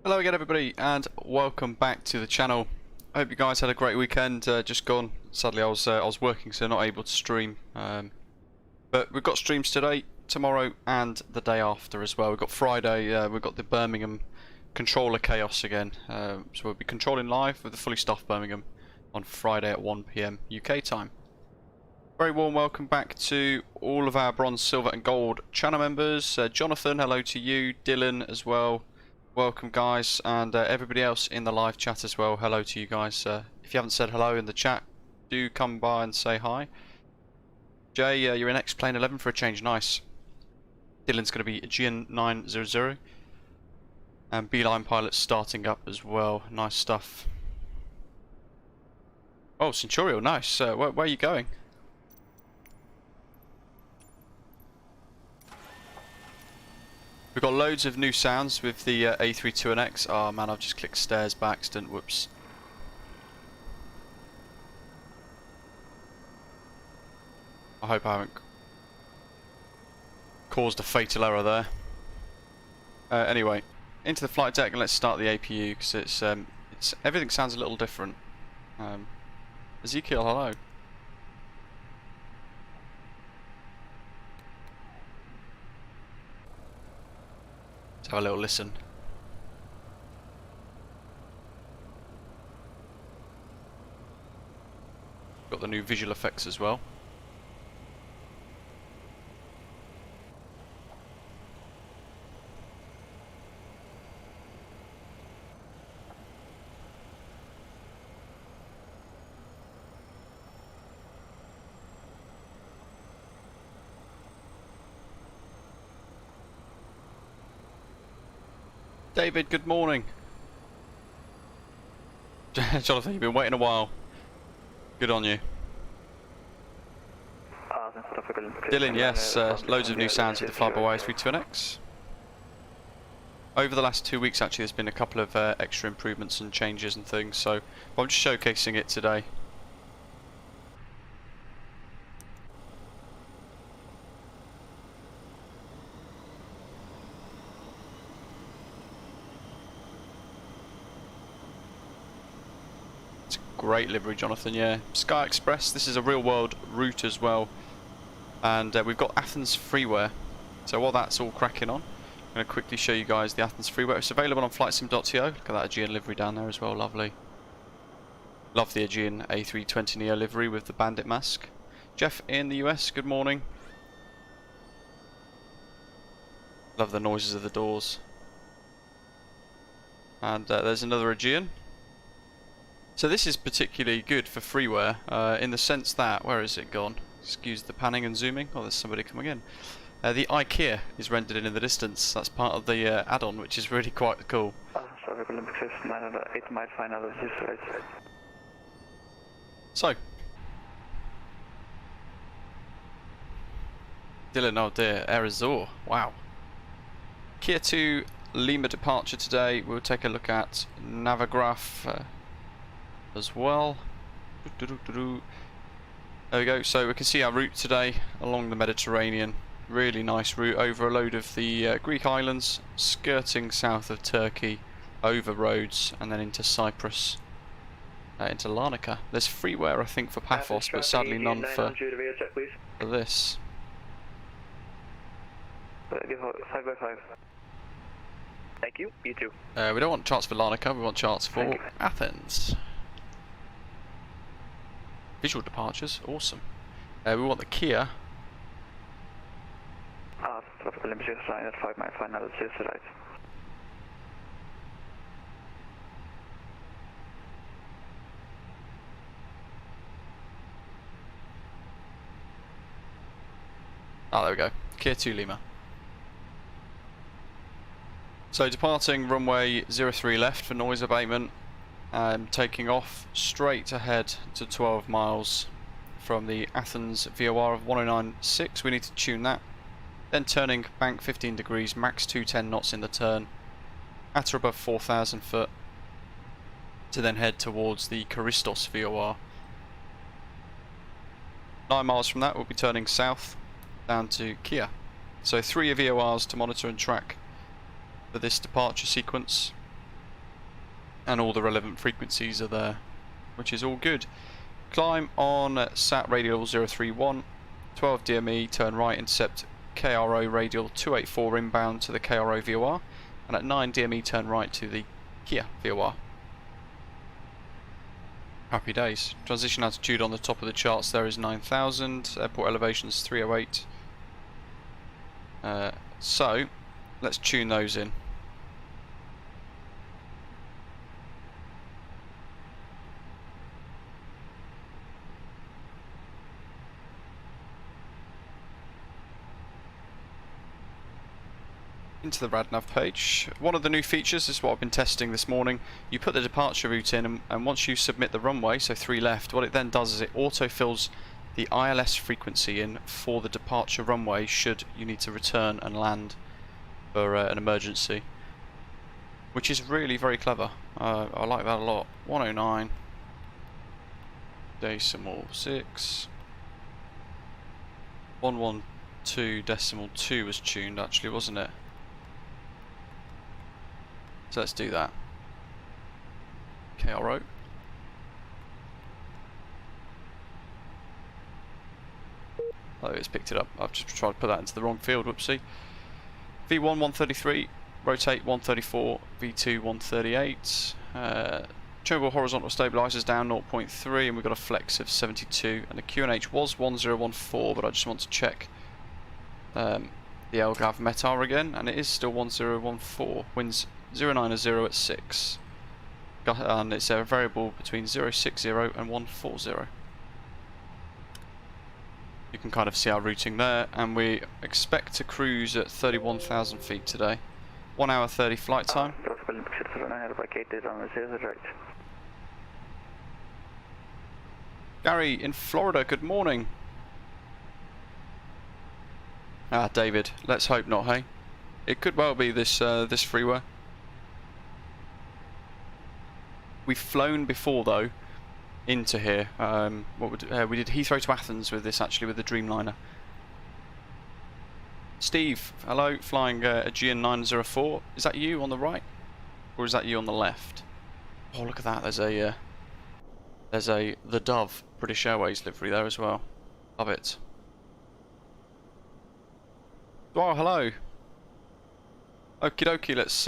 Hello again everybody and welcome back to the channel. I hope you guys had a great weekend just gone. Sadly I was working, so not able to stream, but we've got streams today, tomorrow and the day after as well. We've got Friday, we've got the Birmingham controller chaos again, so we'll be controlling live with the fully staffed Birmingham on Friday at 1 PM UK time. Very warm welcome back to all of our bronze, silver and gold channel members. Jonathan, hello to you. Dylan as well. Welcome guys, and everybody else in the live chat as well, hello to you guys. If you haven't said hello in the chat, do come by and say hi. Jay, you're in X-Plane 11 for a change, nice. Dylan's going to be Aegean 900. And Beeline pilot starting up as well, nice stuff. Oh, Centurial, nice. Where are you going? We've got loads of new sounds with the A320nX. Oh man, I've just clicked stairs by accident, whoops. I hope I haven't caused a fatal error there. Anyway, into the flight deck and let's start the APU because it's everything sounds a little different. Ezekiel, hello. Let's have a little listen. Got the new visual effects as well. David, good morning. Jonathan, you've been waiting a while. Good on you. Dylan, yes, loads of new sounds with the flybywire A32NX. Over the last 2 weeks actually there's been a couple of extra improvements and changes and things, so I'm just showcasing it today. Great livery, Jonathan, yeah. SkyExpress, this is a real world route as well. And we've got Athens freeware. So while that's all cracking on, I'm going to quickly show you guys the Athens freeware. It's available on flightsim.to. Look at that Aegean livery down there as well, lovely. Love the Aegean A320neo livery with the bandit mask. Jeff in the US, good morning. Love the noises of the doors. And there's another Aegean. So this is particularly good for freeware in the sense that, where is it gone? Excuse the panning and zooming. Oh, there's somebody coming in. The IKEA is rendered in the distance. That's part of the add-on, which is really quite cool. So, Dylan, oh dear, Arizor, wow. Kia 2 Lima departure today. We'll take a look at Navigraph as well. There we go, so we can see our route today along the Mediterranean. Really nice route over a load of the Greek islands, skirting south of Turkey, over Rhodes and then into Cyprus, into Larnaca. There's freeware I think for Paphos, but sadly none for this. 5x5. Thank you, you too. We don't want charts for Larnaca, we want charts for Athens. Visual departures, awesome. We want the Kia. Tropical Olympus sign at 5 mile final, right. Ah, there we go. Kia 2 Lima. So departing runway 03 left for noise abatement. And taking off straight ahead to 12 miles from the Athens VOR of 109.6. We need to tune that. Then turning bank 15 degrees, max 210 knots in the turn, at or above 4,000 foot, to then head towards the Christos VOR. 9 miles from that we'll be turning south down to Kia. So 3 VORs to monitor and track for this departure sequence. and all the relevant frequencies are there, which is all good. Climb on SAT radial 031, 12 DME, turn right, intercept KRO radial 284 inbound to the KRO VOR, and at 9 DME turn right to the Kia VOR. Happy days. Transition altitude on the top of the charts there is 9,000, airport elevation is 308. So, let's tune those in. Into the RadNav page. One of the new features is what I've been testing this morning. You put the departure route in, and once you submit the runway, so 3 left, what it then does is it autofills the ILS frequency in for the departure runway should you need to return and land for an emergency, which is really very clever. I like that a lot. 109 decimal 6 112 decimal 2 was tuned actually, wasn't it? So let's do that. KRO. Oh, it's picked it up. I've just tried to put that into the wrong field, whoopsie. V1 133, rotate 134, V2 138. Tunable horizontal stabilizers down 0.3, and we've got a flex of 72. And the QNH was 1014, but I just want to check the LGAV METAR again, and it is still 1014. Winds 090 at 6. And it's a variable between 060 and 140. You can kind of see our routing there, and we expect to cruise at 31,000 feet today. 1 hour 30 flight time. Gary in Florida, good morning. Ah, David, let's hope not, hey? It could well be this this freeway. We've flown before though into here. We did Heathrow to Athens with this actually, with the Dreamliner. Steve, hello, flying Aegean 904. Is that you on the right, or is that you on the left? Oh, look at that. There's a the Dove British Airways livery there as well. Love it. Oh, hello. Okie dokie, let's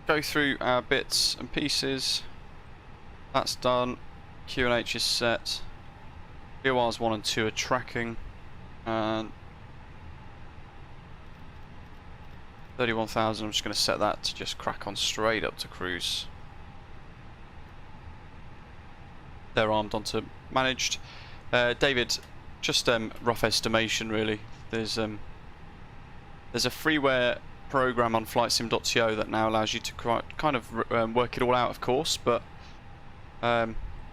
go through our bits and pieces. That's done. QNH is set. VORs 1 and 2 are tracking. And 31,000, I'm just going to set that to just crack on straight up to cruise. They're armed onto managed. David, just rough estimation really. There's a freeware program on flightsim.to that now allows you to kind of work it all out, of course, but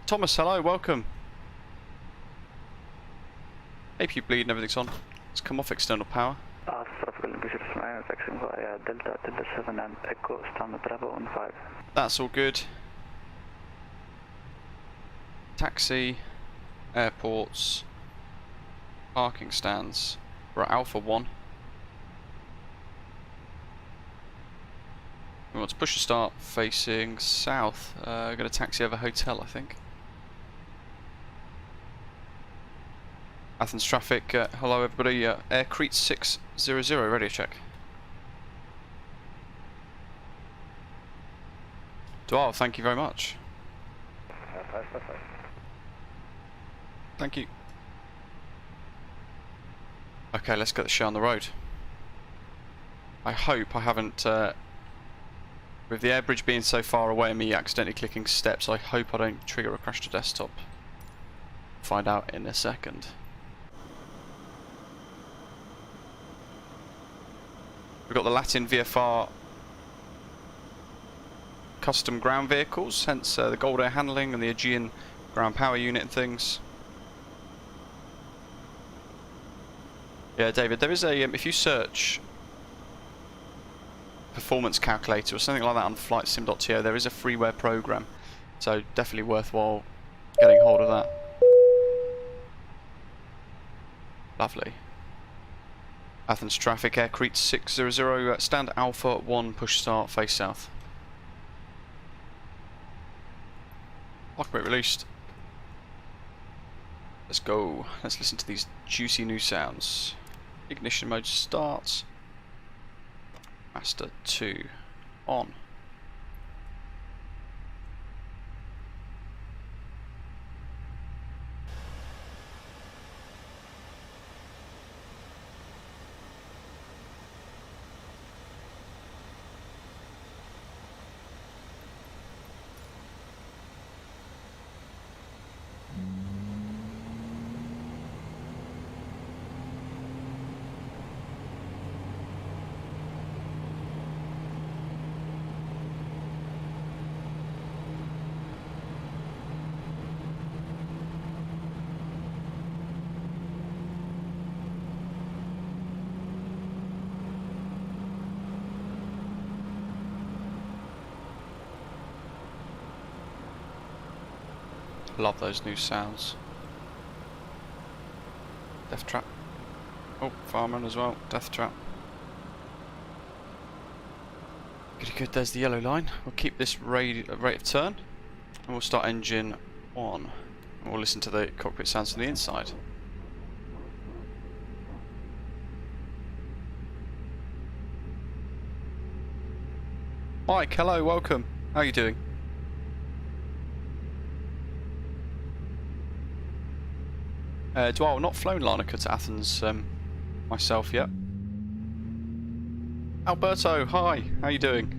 Thomas, hello, welcome. AP bleed and everything's on. Let's come off external power. That's all good. Taxi, airports, parking stands. We're at Alpha 1. We want to push a start facing south. We're going to taxi over hotel, I think. Athens traffic, hello everybody. Air Crete 600, radio check. Dwal, thank you very much. Thank you. Okay, let's get the show on the road. I hope I haven't, with the air bridge being so far away and me accidentally clicking steps, I hope I don't trigger a crash to desktop. Find out in a second. We've got the Latin VFR custom ground vehicles, hence the Gold Air handling and the Aegean ground power unit and things. Yeah, David, there is a, if you search performance calculator or something like that on flightsim.to, there is a freeware program, so definitely worthwhile getting hold of that. Lovely. Athens traffic, Air Crete 600, stand Alpha 1, push start, face south. Cockpit released. Let's go. Let's listen to these juicy new sounds. Ignition mode starts. Master 2 on. Love those new sounds. Death trap. Oh, fireman as well. Death trap. Good, good. There's the yellow line. We'll keep this rate of turn, and we'll start engine 1. And we'll listen to the cockpit sounds from the inside. Mike, hello, welcome. How are you doing? Well, I've not flown Larnaca to Athens myself yet. Alberto, hi, how you doing?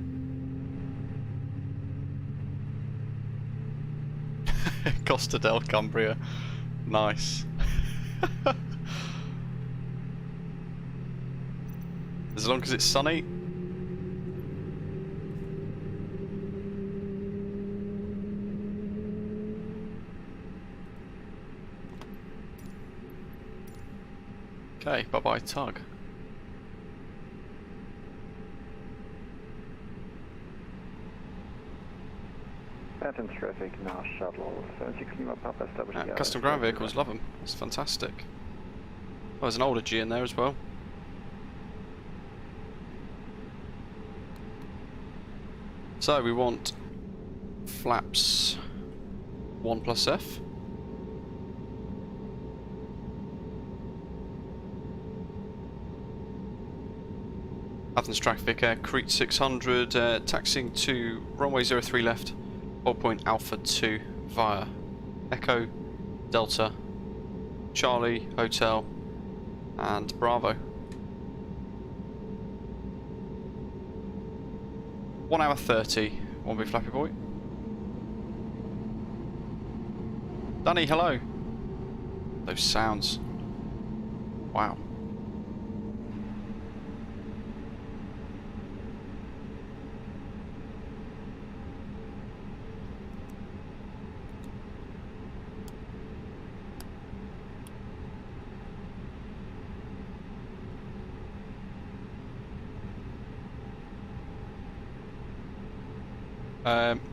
Costa del Cumbria, nice. As long as it's sunny. Okay, bye-bye tug. Athens traffic now shuttle 76 Lima Papa established. Custom ground vehicles, love them. It's fantastic. Oh, there's an older G in there as well. So we want flaps 1 plus F. Athens traffic, Crete 600, taxiing to runway 03 left, hold point Alpha 2 via Echo, Delta, Charlie, Hotel, and Bravo. 1 hour 30, one big flappy boy. Danny, hello. Those sounds. Wow.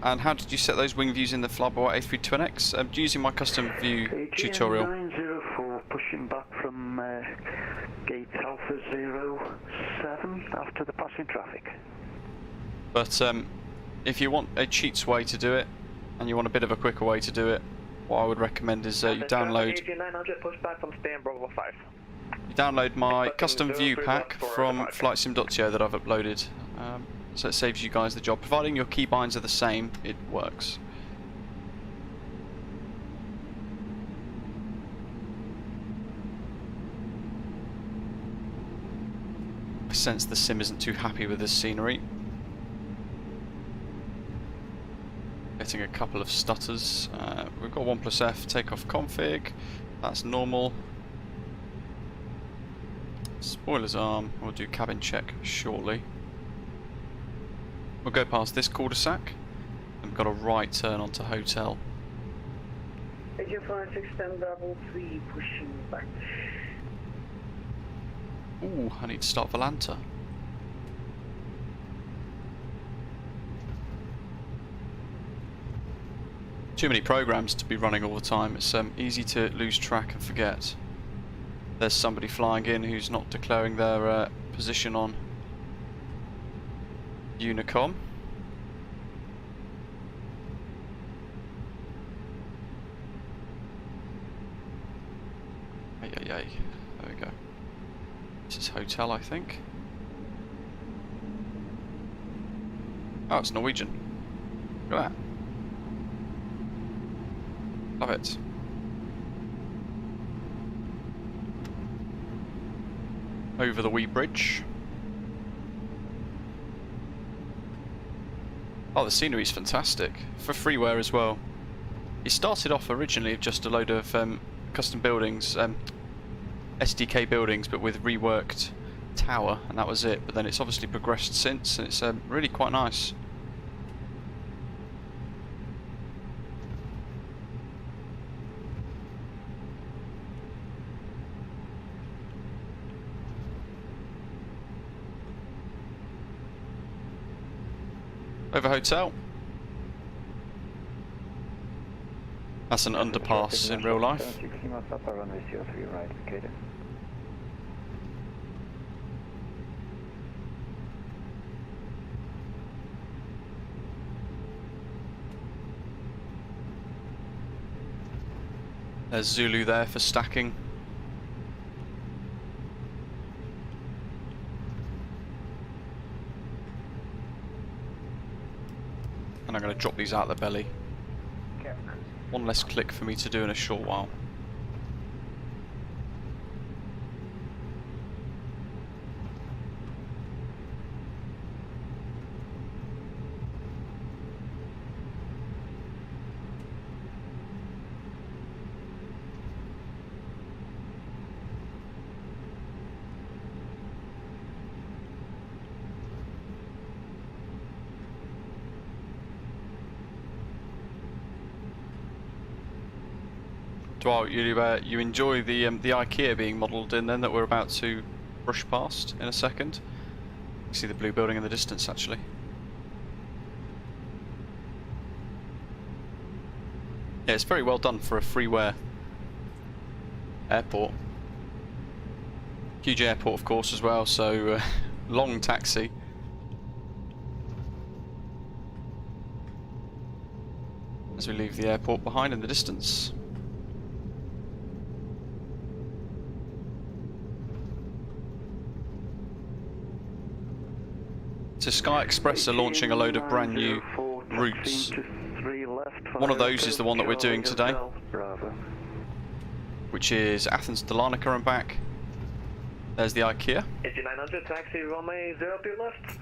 And how did you set those wing views in the flybywire A32NX? Using my custom view tutorial. 904 pushing back from gate Alpha 07 after the passing traffic. But if you want a cheats way to do it, and you want a bit of a quicker way to do it, what I would recommend is you download. Pushback from Stan Bravo 5. You download my custom view pack from flightsim.co that I've uploaded. So it saves you guys the job. Providing your keybinds are the same, it works. I sense the sim isn't too happy with this scenery. Getting a couple of stutters. We've got 1 plus F takeoff config. That's normal. Spoilers arm. We'll do cabin check shortly. We'll go past this cul-de-sac, and we've got a right turn onto Hotel. Agent 5610 Bravo 3 pushing back. Ooh, I need to start Volanta. Too many programs to be running all the time. It's easy to lose track and forget. There's somebody flying in who's not declaring their position on Unicom. hotel, I think. Oh, it's Norwegian. Look at that. Love it. Over the wee bridge. Oh, the scenery is fantastic. For freeware as well. It started off originally with just a load of custom buildings, SDK buildings, but with reworked tower, and that was it. But then it's obviously progressed since, and it's really quite nice. Over hotel. That's an underpass in real life. There's Zulu there for stacking. And I'm going to drop these out the belly. One less click for me to do in a short while. Well, you enjoy the IKEA being modelled in then that we're about to brush past in a second. You can see the blue building in the distance actually. Yeah, it's very well done for a freeware airport. Huge airport of course as well, so long taxi. As we leave the airport behind in the distance. So SkyExpress are launching a load of brand new routes. One of those is the one that we're doing today, which is Athens to Larnaca and back. There's the IKEA. AG900 taxi runway 02 left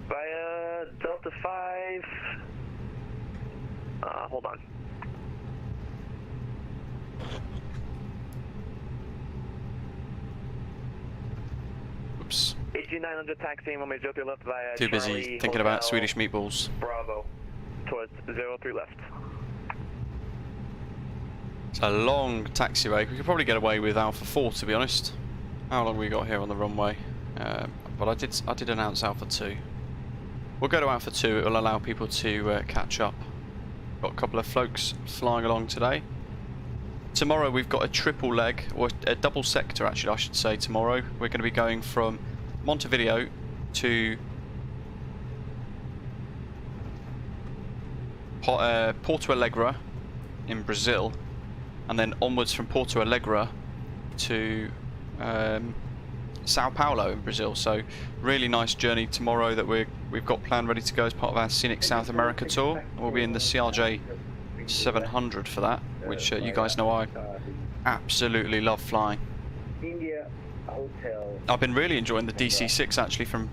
via Delta 5. Hold on. Oops. AG900 taxi runway 02 left via Too busy Charlie thinking Hotel about Swedish meatballs. Bravo towards 03 left. It's a long taxiway. We could probably get away with Alpha 4 to be honest. How long we got here on the runway? But I did announce Alpha 2. We'll go to Alpha 2. It will allow people to catch up. Got a couple of folks flying along today. Tomorrow we've got a triple leg, or a double sector actually I should say tomorrow. We're going to be going from Montevideo to Porto Alegre in Brazil, and then onwards from Porto Alegre to Sao Paulo in Brazil. So really nice journey tomorrow that we've got planned ready to go as part of our Scenic South America tour. We'll be in the CRJ 700 for that, which you guys know I absolutely love flying. I've been really enjoying the DC-6 actually from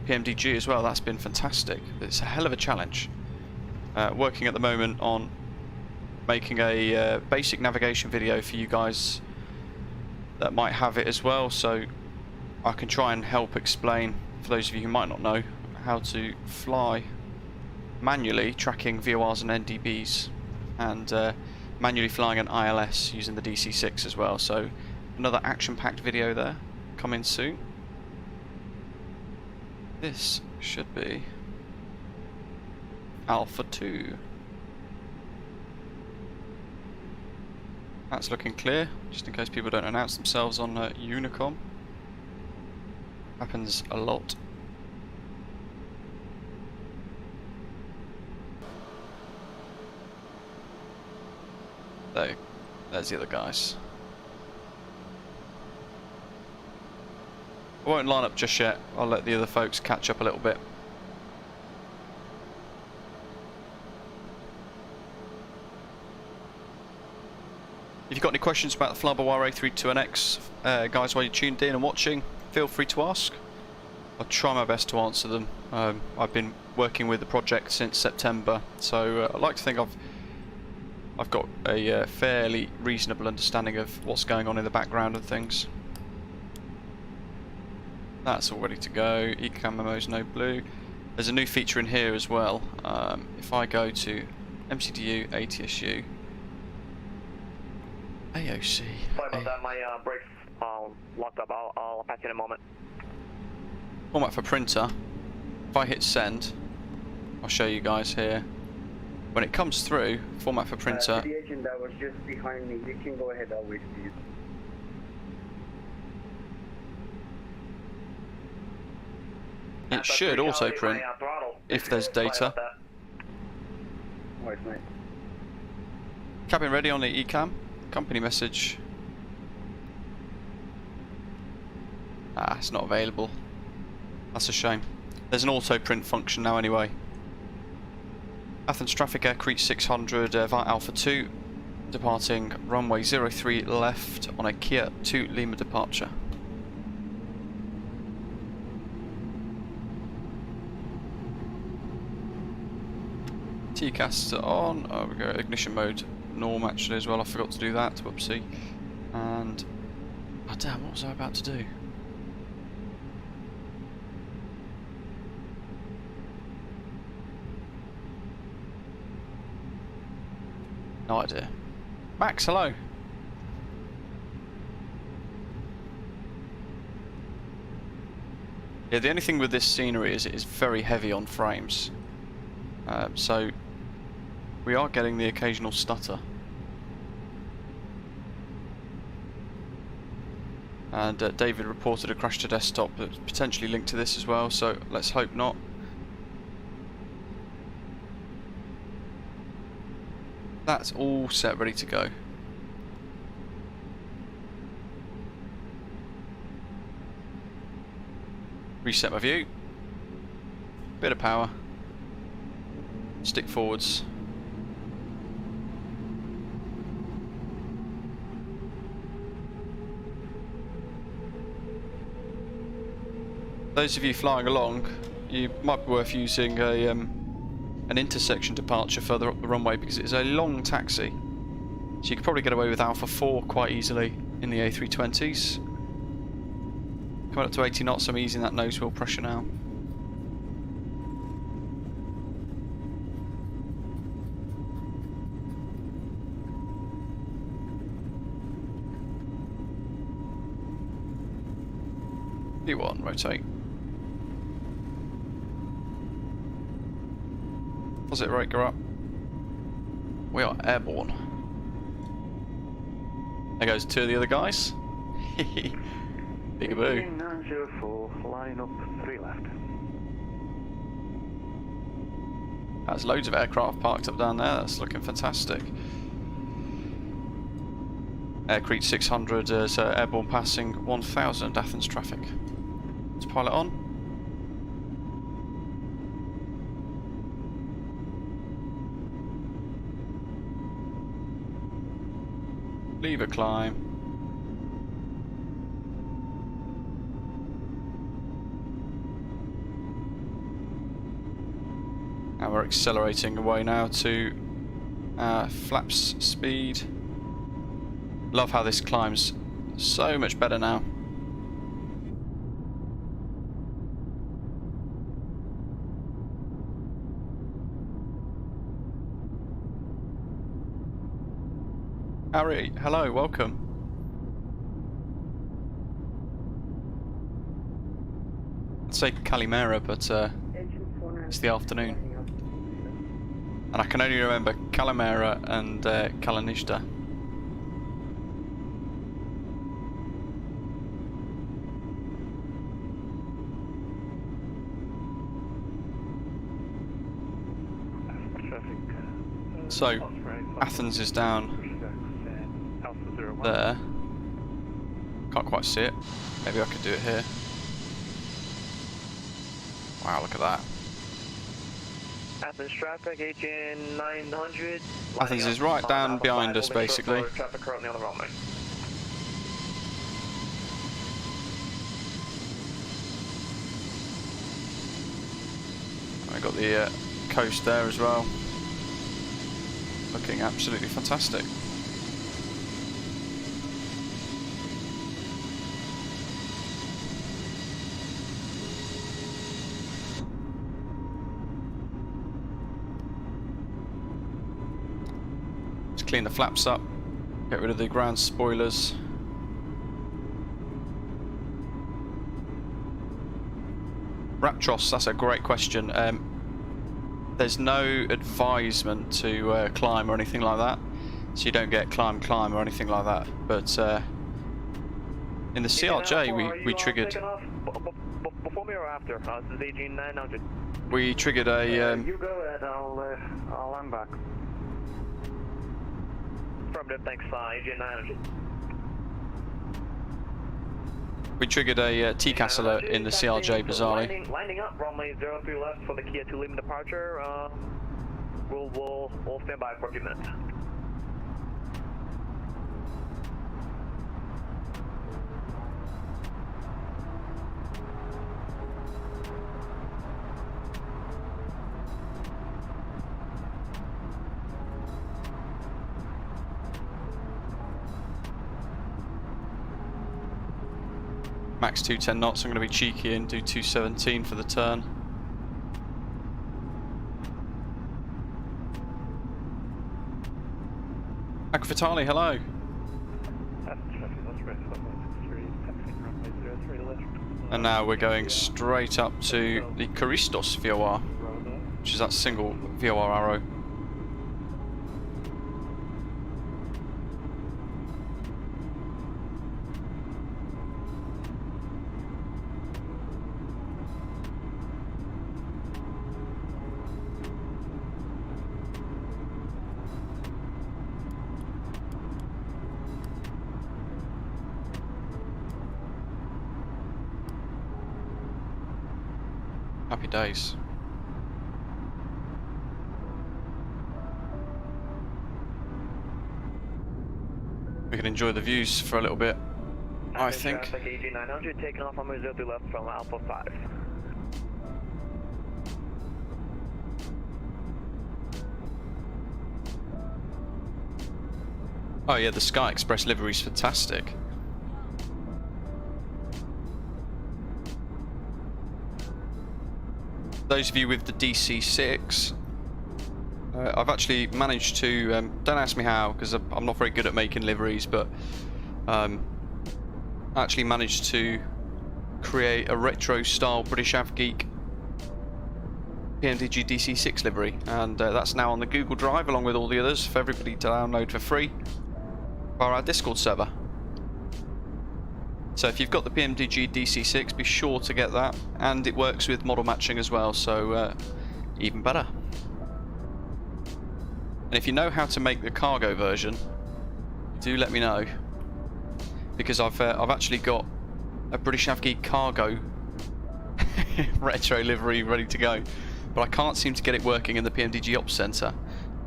PMDG as well. That's been fantastic. It's a hell of a challenge. Working at the moment on making a basic navigation video for you guys that might have it as well, so I can try and help explain, for those of you who might not know, how to fly manually, tracking VORs and NDBs, and manually flying an ILS using the DC-6 as well. So another action-packed video there, coming soon. This should be Alpha 2. That's looking clear, just in case people don't announce themselves on Unicom. Happens a lot. There's the other guys. I won't line up just yet. I'll let the other folks catch up a little bit. If you've got any questions about the flybywire A32NX, guys, while you're tuned in and watching, feel free to ask. I'll try my best to answer them. I've been working with the project since September, so I like to think I've got a fairly reasonable understanding of what's going on in the background and things. That's all ready to go. Ecam memos, no blue. There's a new feature in here as well. If I go to MCDU, ATSU, AOC. Sorry about that, my brakes locked up. I'll patch in a moment. Format for printer. If I hit send, I'll show you guys here. When it comes through, format for printer. The agent that was just behind me, you can go ahead, I'll wait for you. It should auto print if there's data. Alright, mate. Cabin ready on the Ecam. Company message. It's not available. That's a shame. There's an auto print function now anyway. Athens traffic air Crete 600 via Alpha 2, departing runway 03 left on a Kia 2 Lima departure. TCAS on. Oh, we go ignition mode norm actually as well. I forgot to do that. Whoopsie. And oh damn, what was I about to do? No idea. Max, hello. Yeah, the only thing with this scenery is it is very heavy on frames. So we are getting the occasional stutter. And David reported a crash to desktop that's potentially linked to this as well, so let's hope not. That's all set, ready to go. Reset my view. Bit of power. Stick forwards. Those of you flying along, you might be worth using a an intersection departure further up the runway because it is a long taxi. So you could probably get away with Alpha 4 quite easily in the A320s. Coming up to 80 knots, I'm easing that nose wheel pressure now. V1, rotate. Deposit rate go up. We are airborne. There goes two of the other guys. Bigaboo. 904, line up 3 left. There's loads of aircraft parked up down there. That's looking fantastic. Air Crete 600 is airborne passing 1000 Athens traffic. Let's pilot on. Lever climb. And we're accelerating away now to flaps speed. Love how this climbs so much better now. Harry, hello, welcome. I'd say Calimera, but it's the afternoon. And I can only remember Calimera and Kalanishta. So, Athens is down there. Can't quite see it. Maybe I could do it here. Wow, look at that. Athens traffic, agent 900. Athens is right down behind us, basically. Traffic currently on the runway. I got the coast there as well. Looking absolutely fantastic. Just clean the flaps up, get rid of the ground spoilers. Raptros, that's a great question. There's no advisement to climb or anything like that, so you don't get climb or anything like that. But in the CRJ, we triggered. Before me or after? This is agent 900. We triggered a. You go ahead. I'll land back. Affirmative, thanks. Agent 900. We triggered a TCAS alert in the CRJ, bizarrely. Lining up, runway 03 left for the Kia 2 Lima departure. We'll stand by for a few minutes. Max 210 knots, I'm going to be cheeky and do 217 for the turn. Akvatali, hello. And now we're going straight up to the Christos VOR, which is that single VOR arrow. Happy days. We can enjoy the views for a little bit, I think. Traffic AG 900, taking off on 03 left from Alpha 5. Oh yeah, the SkyExpress livery is fantastic. Those of you with the DC6, I've actually managed to, don't ask me how, because I'm not very good at making liveries, but I actually managed to create a retro style British Av Geek PMDG DC6 livery, and that's now on the Google Drive along with all the others for everybody to download for free via our Discord server. So if you've got the PMDG DC6, be sure to get that, and it works with model matching as well, so even better. And if you know how to make the cargo version, do let me know, because I've actually got a British Av Geek cargo retro livery ready to go, but I can't seem to get it working in the PMDG Ops Center.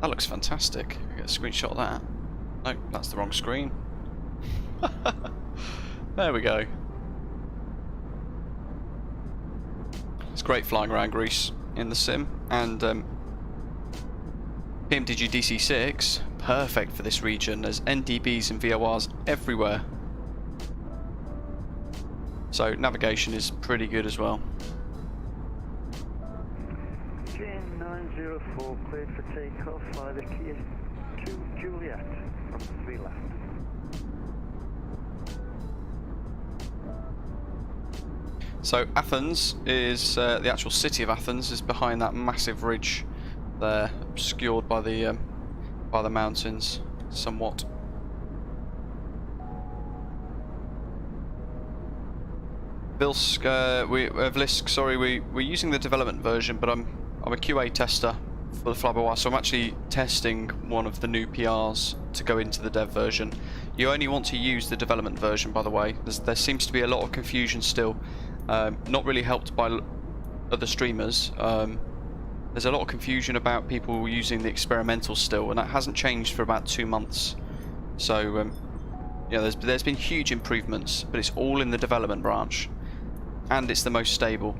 That looks fantastic. I'll get a screenshot of that. No, that's the wrong screen. There we go. It's great flying around Greece in the sim, and PMDG DC6, perfect for this region. There's NDBs and VORs everywhere. So navigation is pretty good as well. Jane 904, cleared for takeoff by the Kia 2 Juliet from 3 left. So Athens is, the actual city of Athens is behind that massive ridge there, obscured by the mountains somewhat. Vlisk, sorry, we're using the development version, but I'm a QA tester for the flybywire, so I'm actually testing one of the new PRs to go into the dev version. You only want to use the development version, by the way. There seems to be a lot of confusion still. Not really helped by other streamers, there's a lot of confusion about people using the experimental still, and that hasn't changed for about 2 months. So you know, there's been huge improvements, but it's all in the development branch, and it's the most stable.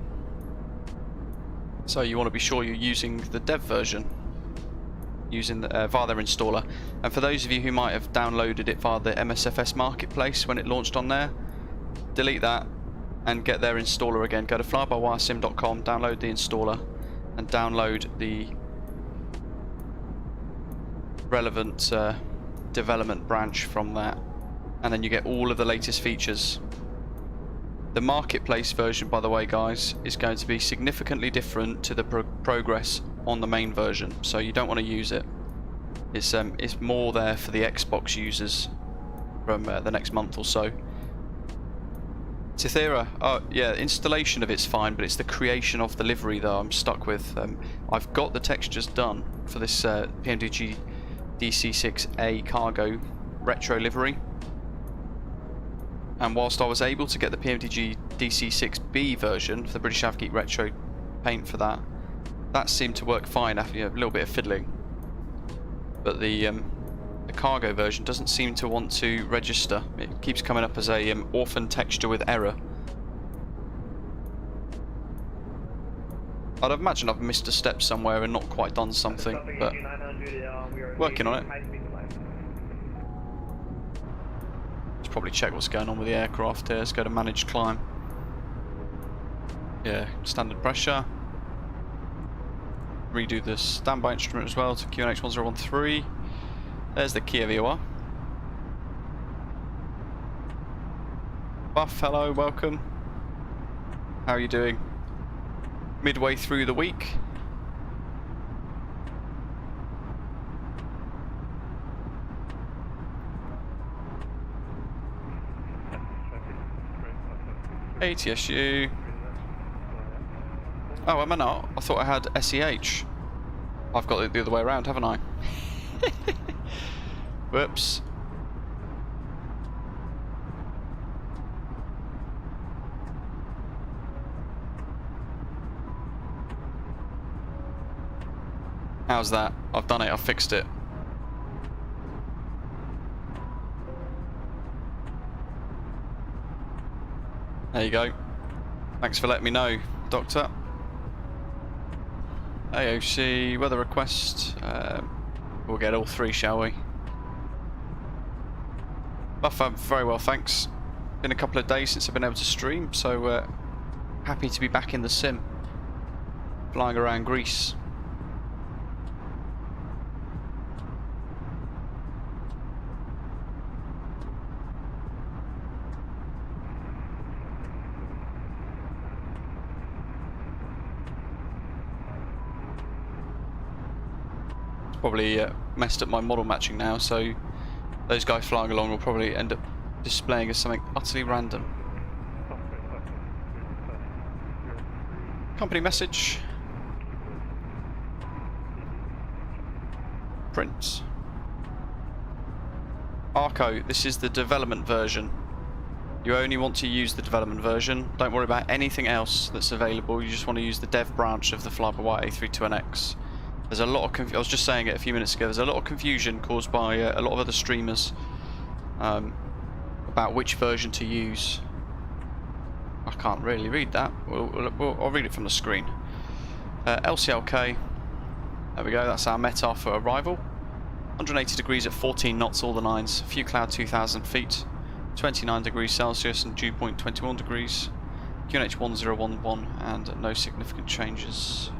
So you want to be sure you're using the dev version, using the, via their installer. And for those of you who might have downloaded it via the MSFS marketplace when it launched on there, delete that and get their installer again. Go to flybywiresim.com, download the installer, and download the relevant development branch from that, and then you get all of the latest features. The marketplace version, by the way guys, is going to be significantly different to the progress on the main version, so you don't want to use it. It's more there for the Xbox users from the next month or so. Tithera, oh yeah, installation of it's fine, but it's the creation of the livery that I'm stuck with. I've got the textures done for this PMDG DC6A cargo retro livery, and whilst I was able to get the PMDG DC6B version for the British Avgeek retro paint for that, that seemed to work fine after a little bit of fiddling. But the cargo version doesn't seem to want to register. It keeps coming up as a orphan texture with error. I'd imagine I've missed a step somewhere and not quite done something, but working on it. Let's probably check what's going on with the aircraft here. Let's go to manage climb. Yeah, standard pressure. Redo the standby instrument as well to QNH 1013. There's the Kia VOR. Buff, hello, welcome. How are you doing? Midway through the week. ATSU. Oh, am I not? I thought I had SEH. I've got it the other way around, haven't I? Whoops. How's that? I've done it, I've fixed it. There you go. Thanks for letting me know, Doctor. AOC, weather request. We'll get all three, shall we? Buff, very well, thanks. Been a couple of days since I've been able to stream, so happy to be back in the sim. Flying around Greece. Probably messed up my model matching now, so those guys flying along will probably end up displaying as something utterly random. Company message. Print. Arco, this is the development version. You only want to use the development version. Don't worry about anything else that's available. You just want to use the dev branch of the flybywire A32NX. There's a lot of I was just saying it a few minutes ago. There's a lot of confusion caused by a lot of other streamers about which version to use. I can't really read that. I'll read it from the screen. LCLK. There we go. That's our METAR for arrival. 180 degrees at 14 knots, all the nines. Few cloud 2,000 feet. 29 degrees Celsius and dew point 21 degrees. QNH 1011 and no significant changes.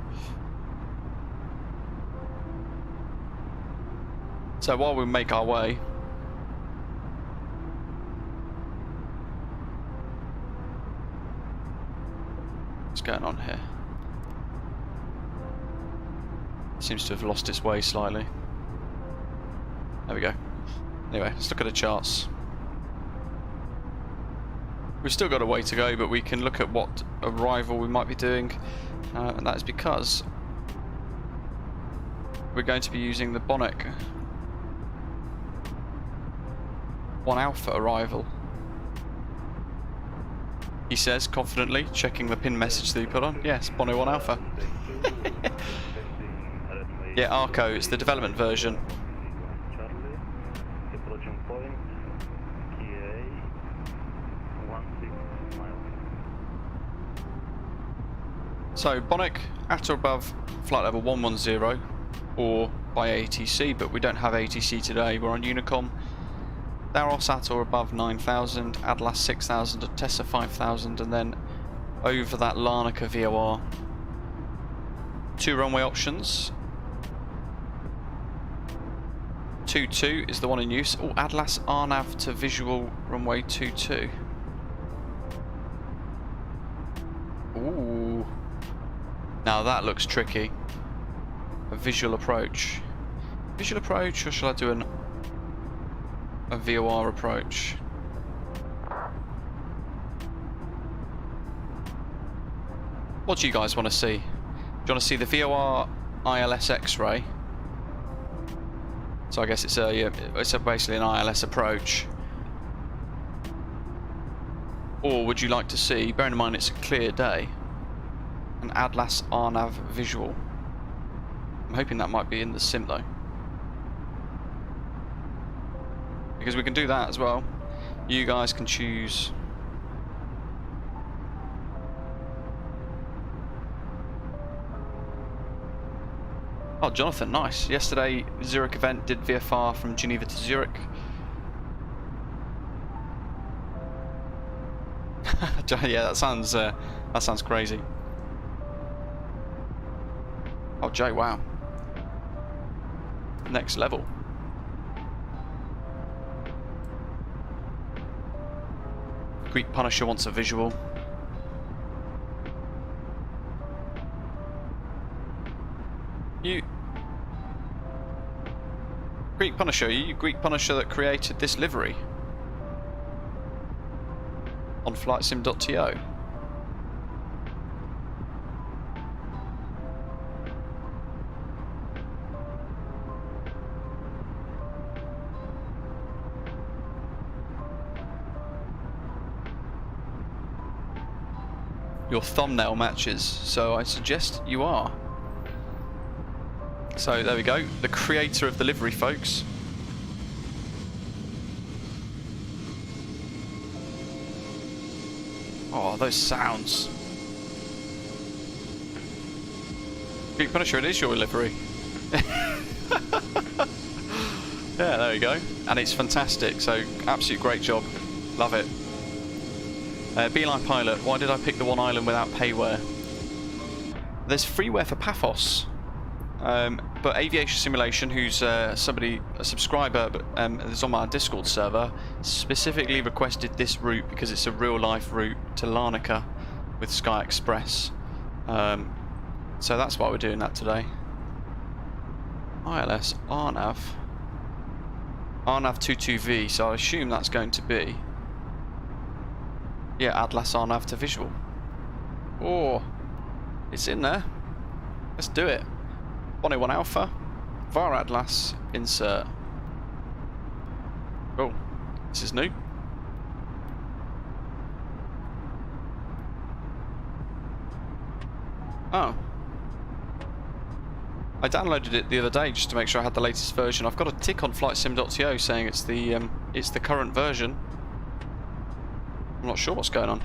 So while we make our way, what's going on here? Seems to have lost its way slightly. There we go. Anyway, let's look at the charts. We've still got a way to go, but we can look at what arrival we might be doing, and that is because we're going to be using the BONEK 1 Alpha arrival. he says confidently, checking the pin message that he put on. Yes, BONEK 1 Alpha. Yeah, Arco, it's the development version. Charlie, approaching point, PA, 16 miles. So, BONEK at or above flight level 110 or by ATC, but we don't have ATC today, we're on Unicom. Daros at or above 9,000, Atlas 6,000, Tessa 5,000, and then over that Larnaca VOR. 2 runway options. 22 is the one in use. Oh, Atlas RNAV to visual runway 22. Ooh. Now that looks tricky. A visual approach. Visual approach, or shall I do a VOR approach? What do you guys want to see? Do you want to see the VOR ILS X-ray? So I guess it's basically an ILS approach. Or would you like to see, bearing in mind it's a clear day, an Atlas RNAV visual? I'm hoping that might be in the sim though, because we can do that as well. You guys can choose. Oh, Jonathan, nice. Yesterday, Zurich event did VFR from Geneva to Zurich. Yeah, that sounds crazy. Oh, Jay, wow. Next level. Greek Punisher wants a visual. Greek Punisher, you Greek Punisher that created this livery on flightsim.to. Your thumbnail matches, so I suggest you are. So there we go, the creator of the livery, folks. Oh, those sounds. Greek Punisher, it is your livery. Yeah, there we go. And it's fantastic, so absolute great job. Love it. Beeline Pilot, why did I pick the one island without payware? There's freeware for Paphos. But Aviation Simulation, who's a subscriber, but is on my Discord server, specifically requested this route because it's a real-life route to Larnaca with SkyExpress. So that's why we're doing that today. ILS RNAV 22V, so I assume that's going to be, yeah, Atlas RNAV to visual. Oh, it's in there. Let's do it. BONEK 1 Alpha, VAR Atlas, insert. Oh, this is new. Oh. I downloaded it the other day just to make sure I had the latest version. I've got a tick on flightsim.to saying it's the current version. I'm not sure what's going on.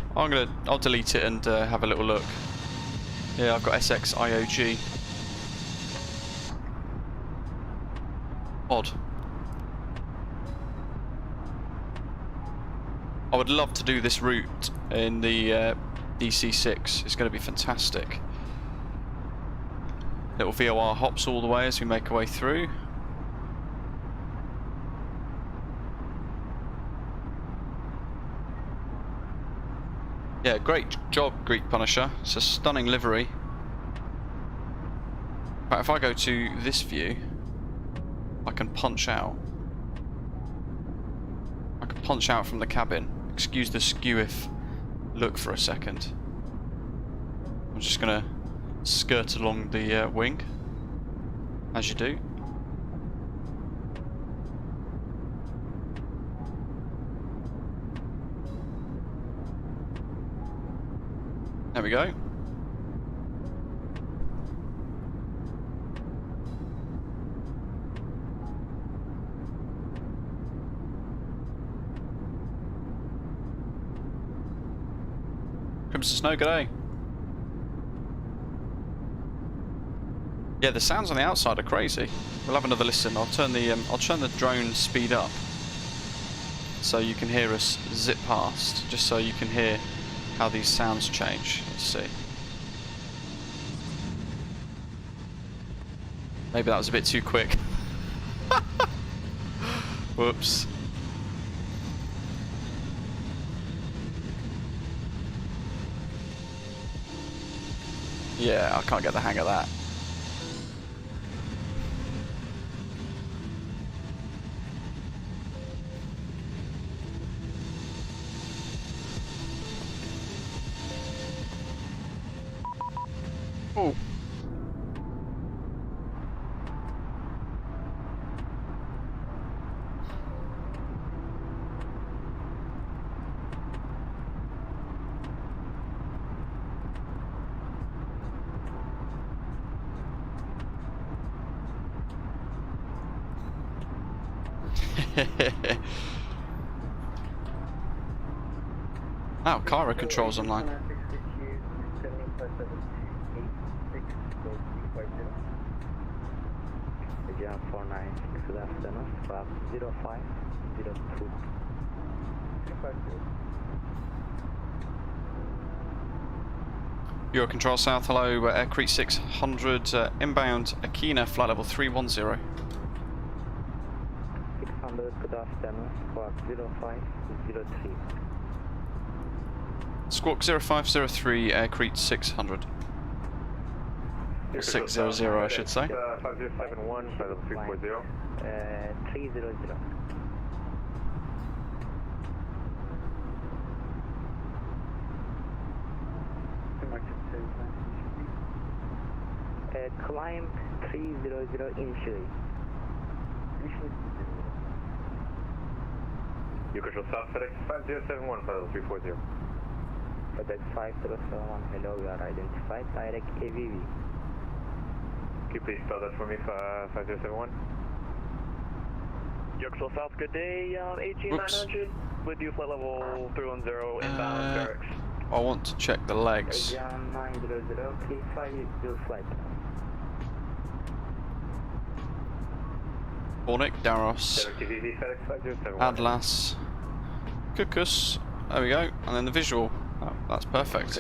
I'll delete it and have a little look. Yeah, I've got SX IOG. Odd. I would love to do this route in the DC6. It's going to be fantastic. Little VOR hops all the way as we make our way through. Yeah, great job, Greek Punisher. It's a stunning livery. But if I go to this view, I can punch out. I can punch out from the cabin. Excuse the skew if look for a second. I'm just gonna skirt along the wing, as you do. There we go. Crimson Snow, g'day. Yeah, the sounds on the outside are crazy. We'll have another listen. I'll turn the drone speed up so you can hear us zip past, just so you can hear how these sounds change. Let's see. Maybe that was a bit too quick. Whoops. Yeah, I can't get the hang of that. Oh. Oh, Cairo controls online. Jam 496, good afternoon, 0502. Eurocontrol South, hello, Air Crete 600, inbound Akina, flight level 310. 600, good afternoon, squawk 0503. Squawk 0503, Air Crete 600. 600, I should say. 5071, flight level 340. 300. Climb 300 initially. Eurocontrol South, FedEx 5071, flight level 340. FedEx 5071, hello, you are identified, direct AVV. Can you please spell that for me, 5071? Eurocontrol South, good day, AG900, with you flight level 310, inbound barracks. I want to check the legs. AG900, please fly your flight. BONEK, Daros, FedEx 5071. Adlas, Kukus. There we go. And then the visual. Oh, that's perfect.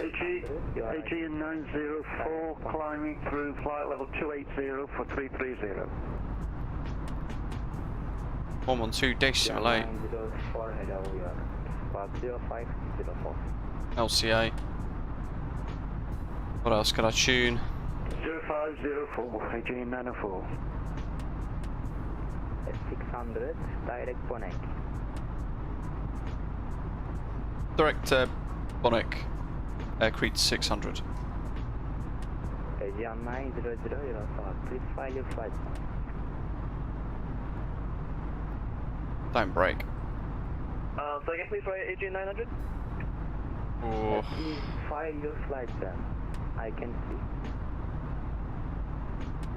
AG904 climbing through flight level 280 for 330. 112 decimal 8. 904, hello, you are 50504. LCA. What else could I tune? 0504, AG904. 600, direct BONEK. Direct BONEK, Air Crete 600. AG900, please file your flight. Don't break. Second, please fly AG900. Oh. Please file your flight then. I can see.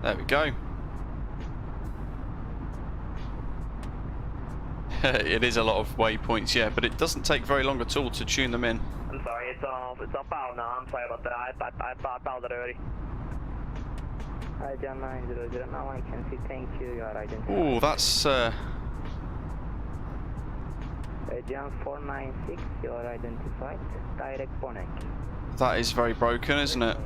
There we go. It is a lot of waypoints, yeah, but it doesn't take very long at all to tune them in. I'm sorry, it's on bow now. I'm sorry about that. I bowed it already. AG900, now I can see. Thank you. You are identified. Ooh, that's AG496, you are identified. Direct BONEK. that is very broken, isn't it?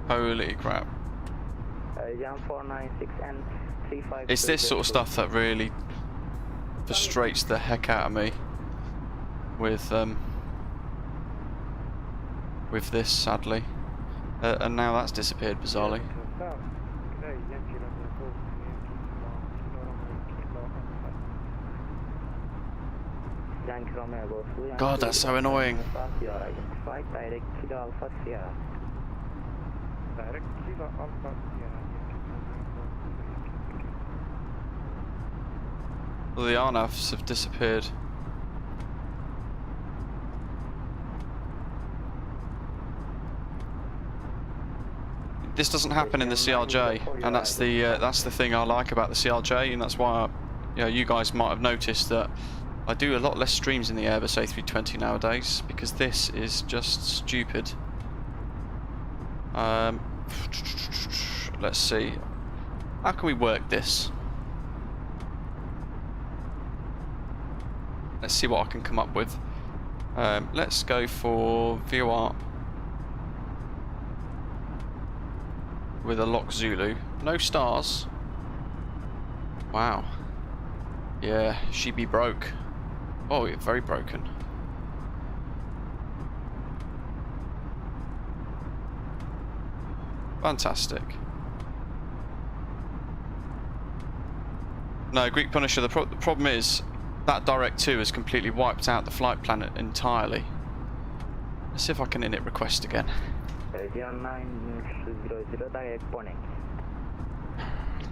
Holy crap. AG496 and 35. It's this sort of stuff that really frustrates the heck out of me with this, sadly. And now that's disappeared bizarrely. God, that's so annoying. Well, the RNAVs have disappeared. this doesn't happen in the CRJ, and that's the thing I like about the CRJ, and that's why you guys might have noticed that I do a lot less streams in the Airbus A320 nowadays, because this is just stupid. Let's see, how can we work this? Let's see what I can come up with. Let's go for VOR with a lock Zulu. No stars. Wow. Yeah, she be broke. Oh, yeah, very broken. Fantastic. No, Greek Punisher, the problem is that Direct 2 has completely wiped out the flight plan entirely. Let's see if I can init request again. 0900 direct BONEK.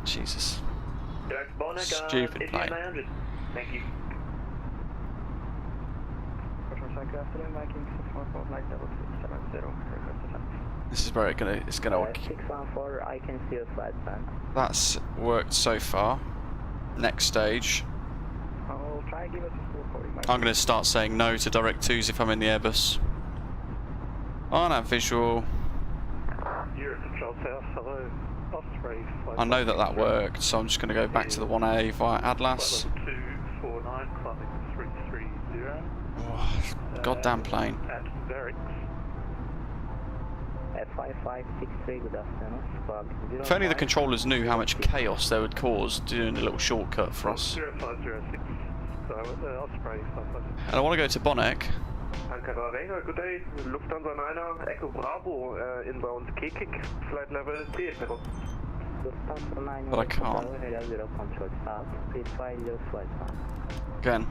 Jesus. Direct BONEK, Stupid plane. 900. Thank you. This is where it's gonna 614, I can see a flight plan. That's worked so far. Next stage. I'll try and give us a full 40 miles. I'm gonna start saying no to Direct 2s if I'm in the Airbus. On that visual. I know that worked, so I'm just going to go back to the 1A via Atlas. 249, climbing 330. Oh, goddamn plane. At Barracks. F5563, good afternoon. Squawk If only the controllers knew how much chaos they would cause doing a little shortcut for us. 0506. So, Osprey 55. And I want to go to BONEK. Ankara Vega, good day. Lufthansa 9er, Echo Bravo, inbound Kekik, flight level D. But I can't. Again,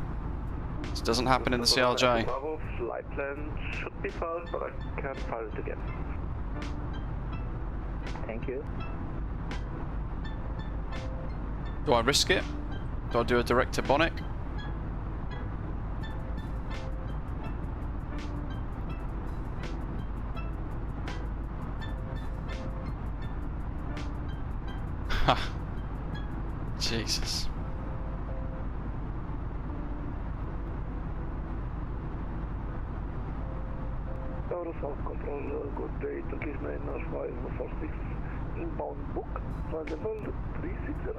this doesn't happen in the CRJ. Bravo, flight plan should be found, but I can't find it again. Thank you. Do I risk it? Do I do a direct to BONEK? Ha! Jesus. South Control, good day, Turkish 94546, inbound book, flight level 360.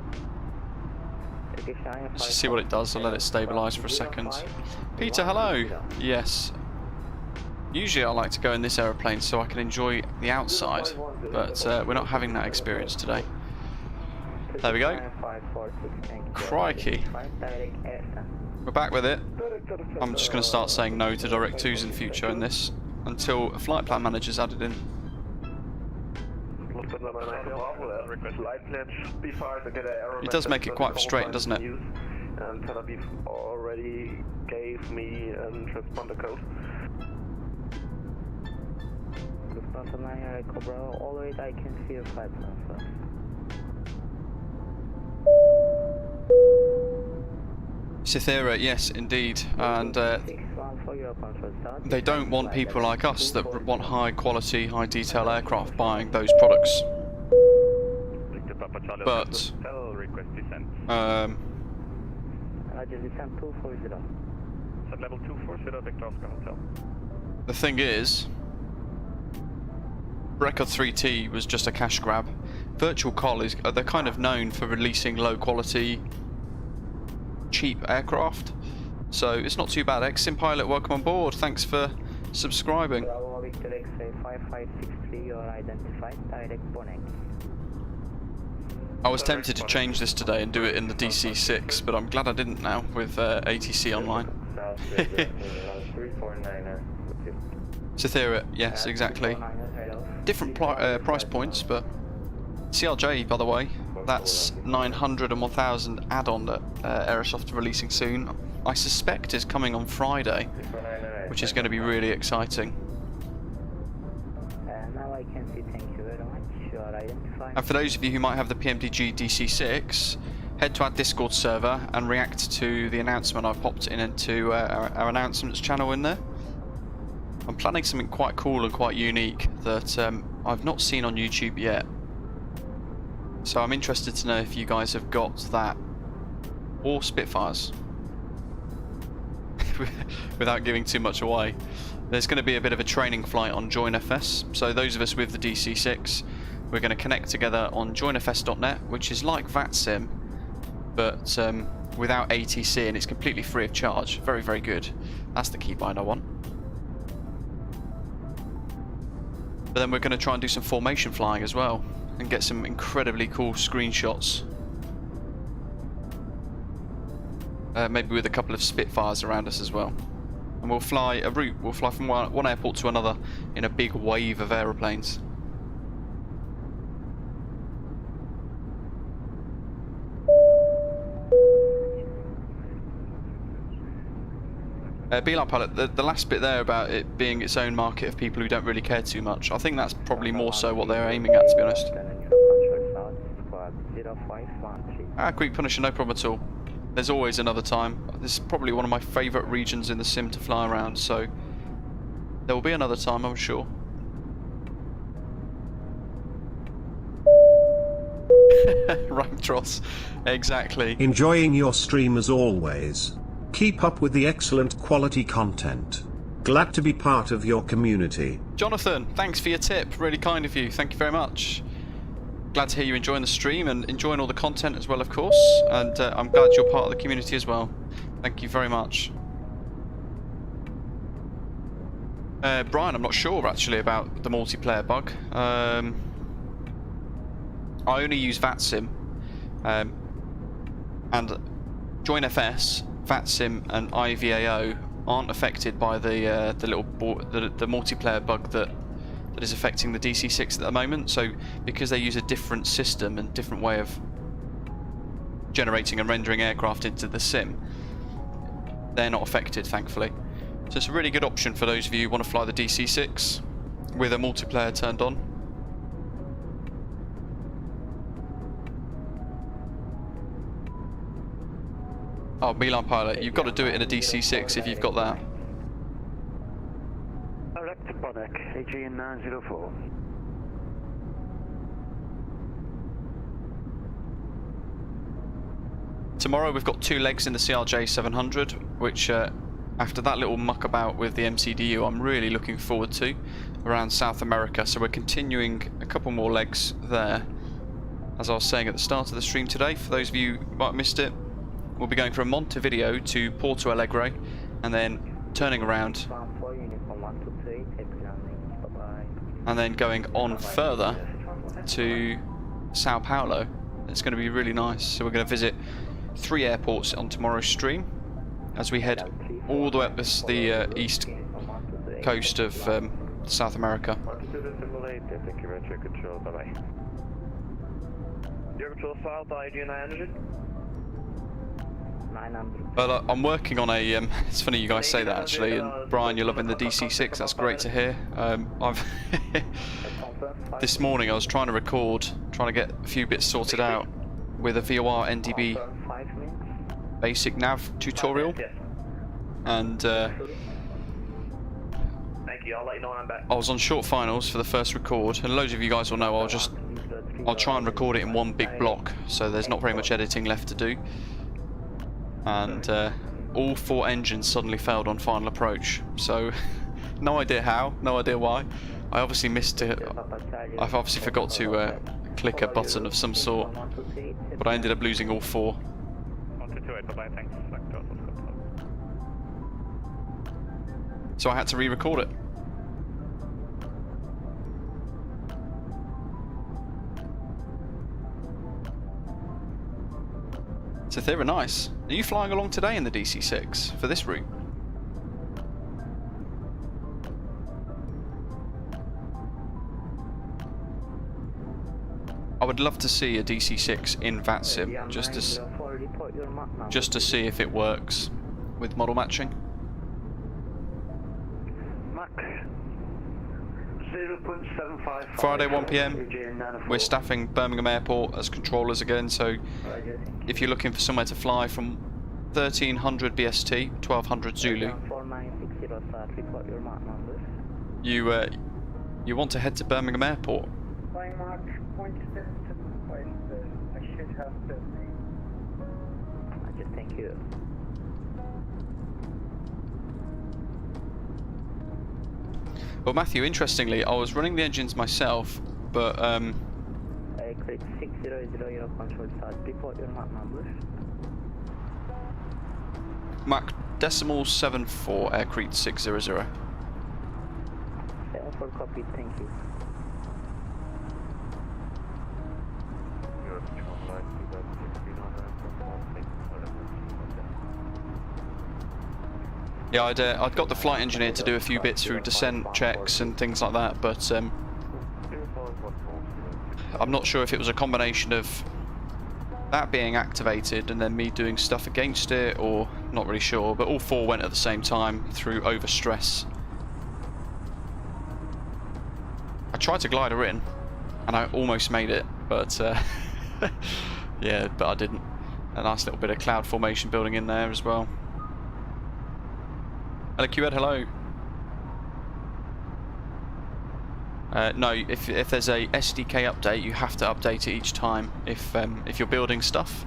Let's just see what it does. I'll let it stabilise for a second. Peter, hello! Yes. Usually I like to go in this aeroplane so I can enjoy the outside, but we're not having that experience today. There we go. Crikey. We're back with it. I'm just going to start saying no to Direct 2s in future in this, until a flight plan manager's added in. It does make it quite frustrating, doesn't it? And Tel Aviv already gave me a transponder code. Always I can see a flight plan. Cythera, yes, indeed, and they don't want people like us that want high quality, high detail aircraft buying those products. But the thing is, Record 3T was just a cash grab. Virtual Col is, they're kind of known for releasing low quality, cheap aircraft, so it's not too bad. Exim Pilot, welcome on board, thanks for subscribing. I was tempted to change this today and do it in the DC6, but I'm glad I didn't now with ATC online. Cythera, yes, exactly. Different price points, but CRJ, by the way, that's 900 and 1000 add-on that Aerosoft are releasing soon. I suspect is coming on Friday, which is going to be really exciting. Now I can see, thank you very much. You are identifying. And for those of you who might have the PMDG DC6, head to our Discord server and react to the announcement I've popped into our announcements channel in there. I'm planning something quite cool and quite unique that I've not seen on YouTube yet. So I'm interested to know if you guys have got that, or Spitfires. Without giving too much away. There's going to be a bit of a training flight on JoinFS. So those of us with the DC6, we're going to connect together on joinfs.net, which is like VATSIM, but without ATC, and it's completely free of charge. Very, very good. That's the keybind I want. But then we're going to try and do some formation flying as well, and get some incredibly cool screenshots. Maybe with a couple of Spitfires around us as well. And we'll fly a route. We'll fly from one airport to another in a big wave of aeroplanes. Beeline Pilot, the last bit there about it being its own market of people who don't really care too much, I think that's probably more so what they're aiming at, to be honest. Greek Punisher, no problem at all. There's always another time. This is probably one of my favourite regions in the sim to fly around, so there will be another time, I'm sure. Ramptros, exactly. Enjoying your stream as always. Keep up with the excellent quality content. Glad to be part of your community. Jonathan, thanks for your tip. Really kind of you. Thank you very much. Glad to hear you enjoying the stream and enjoying all the content as well, of course. And I'm glad you're part of the community as well. Thank you very much. Brian, I'm not sure actually about the multiplayer bug. I only use VATSIM. And JoinFS, VATSIM and IVAO aren't affected by the multiplayer bug that is affecting the DC6 at the moment. So because they use a different system and different way of generating and rendering aircraft into the sim, they're not affected, thankfully. So it's a really good option for those of you who want to fly the DC6 with a multiplayer turned on. Oh, Beeline Pilot, you've got to do it in a DC6 if you've got that. Direct to BONEK, AGN 904. Tomorrow we've got 2 legs in the CRJ 700, which after that little muck about with the MCDU, I'm really looking forward to around South America. So we're continuing a couple more legs there. As I was saying at the start of the stream today, for those of you who might have missed it, we'll be going from Montevideo to Porto Alegre and then turning around and then going on further to Sao Paulo. It's going to be really nice. So we're going to visit 3 airports on tomorrow's stream as we head all the way up the east coast of South America. But I'm working on a, it's funny you guys say that actually, and Brian, you're loving the DC6, that's great to hear. This morning I was trying to get a few bits sorted out with a VOR NDB basic nav tutorial, and I was on short finals for the first record, and loads of you guys will know I'll try and record it in one big block, so there's not very much editing left to do. And all 4 engines suddenly failed on final approach, so no idea how, no idea why. I obviously missed it. I've obviously forgot to click a button of some sort, but I ended up losing all 4. So I had to re-record it. So they were nice. Are you flying along today in the DC6 for this route? I would love to see a DC6 in VATSIM just to see if it works with model matching. Mach 0.755. Friday 1 PM. We're staffing Birmingham Airport as controllers again, so if you're looking for somewhere to fly from 1300 BST, 1200 Zulu, You want to head to Birmingham Airport? Flying Mark 0.7 I should have the just thank you. Well, Matthew, interestingly, I was running the engines myself, but Crete 600 your control start before your Mach number. Mach decimal 74 Air Crete 600. 74 copy, thank you. Yeah, I'd got the flight engineer to do a few bits through descent checks and things like that, but I'm not sure if it was a combination of that being activated and then me doing stuff against it, or not really sure, but all four went at the same time through overstress. I tried to glide her in and I almost made it, but yeah, but I didn't. A nice little bit of cloud formation building in there as well. Hello QEd, hello. No, if there's a SDK update, you have to update it each time. If you're building stuff,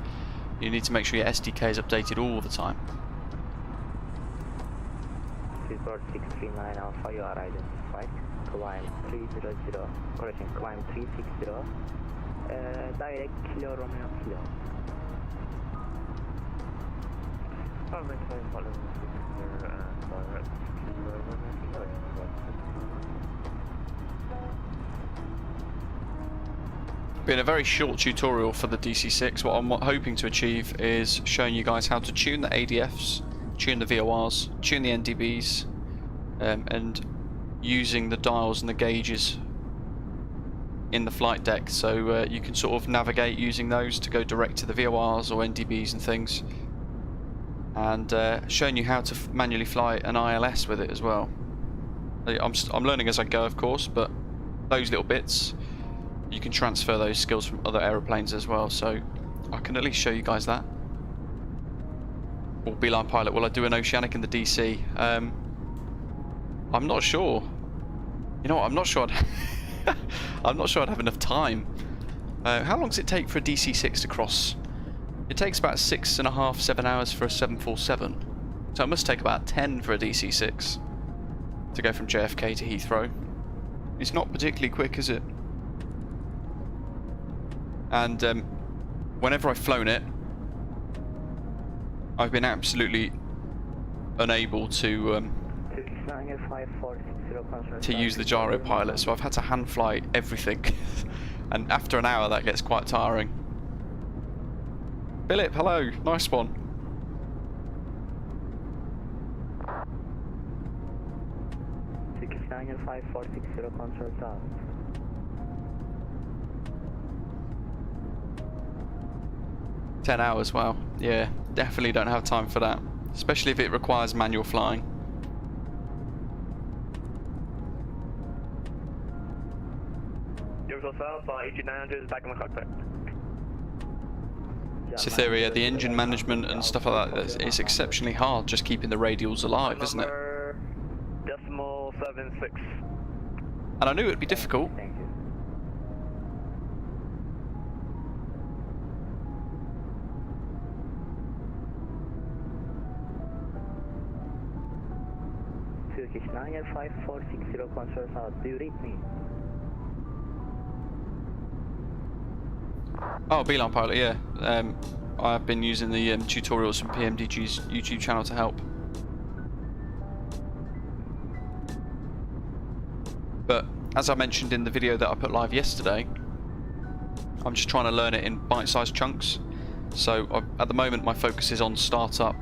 you need to make sure your SDK is updated all the time. Report 639 Alpha, you are identified. Climb 300, correction, climb 360. Direct Kilo Romeo Kilo. Been a very short tutorial for the DC6. What I'm hoping to achieve is showing you guys how to tune the ADFs, tune the VORs, tune the NDBs, and using the dials and the gauges in the flight deck, so you can sort of navigate using those to go direct to the VORs or NDBs and things, and showing you how to manually fly an ILS with it as well. I'm learning as I go, of course, but those little bits, you can transfer those skills from other aeroplanes as well, so I can at least show you guys that. Or Beeline Pilot, will I do an Oceanic in the DC? I'm not sure. You know what, I'm not sure I'm not sure I'd have enough time. How long does it take for a DC6 to cross? It takes about 6.5, 7 hours for a 747. So it must take about 10 for a DC6 to go from JFK to Heathrow. It's not particularly quick, is it? And whenever I've flown it, I've been absolutely unable to use the gyro pilot, so I've had to hand fly everything. And after an hour that gets quite tiring. Philip, hello, nice one. control tower. $10 hours, wow. Yeah, definitely don't have time for that. Especially if it requires manual flying. EG900 is back in the cockpit. Cytherea, the engine management and stuff like that, it's exceptionally hard just keeping the radials alive, isn't it? Decimal 76. And I knew it would be difficult. Thank you. Turkish 95460 control south. Do you read me? Oh, Beeline Pilot, yeah. I've been using the tutorials from PMDG's YouTube channel to help. But as I mentioned in the video that I put live yesterday, I'm just trying to learn it in bite-sized chunks. So at the moment my focus is on startup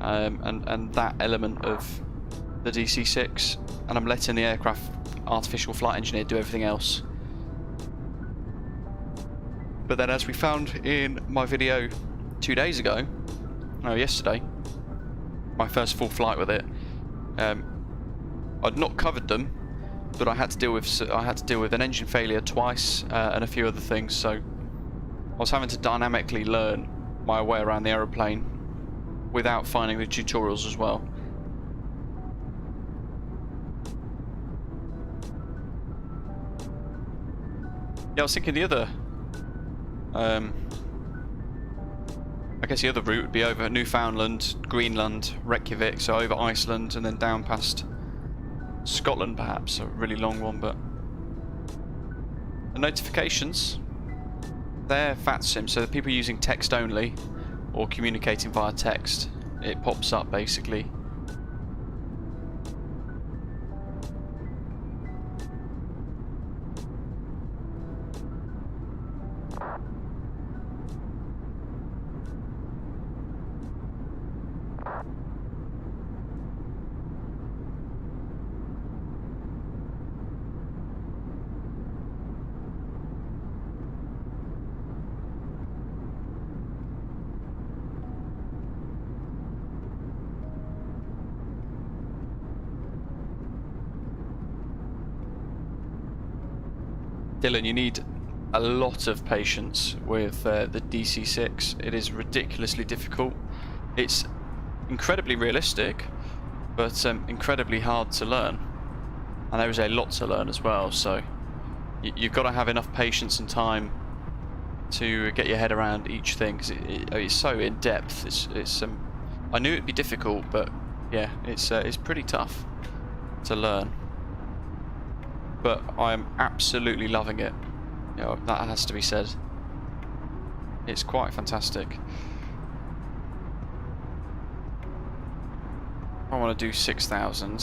and that element of the DC6, and I'm letting the aircraft artificial flight engineer do everything else. But then, as we found in my video 2 days ago, no, yesterday, my first full flight with it, I'd not covered them, but I had to deal with an engine failure twice and a few other things. So I was having to dynamically learn my way around the aeroplane without finding the tutorials as well. Yeah, I was thinking the other... I guess the other route would be over Newfoundland, Greenland, Reykjavik, so over Iceland and then down past Scotland perhaps, a really long one, but... The notifications, they're VATSIM, so the people using text only or communicating via text, it pops up basically. Dylan, you need a lot of patience with the DC-6. It is ridiculously difficult. It's incredibly realistic, but incredibly hard to learn. And there is a lot to learn as well, so you've got to have enough patience and time to get your head around each thing, because it's so in-depth. I knew it'd be difficult, but yeah, it's pretty tough to learn. But I am absolutely loving it. You know, that has to be said. It's quite fantastic. I want to do 6,000.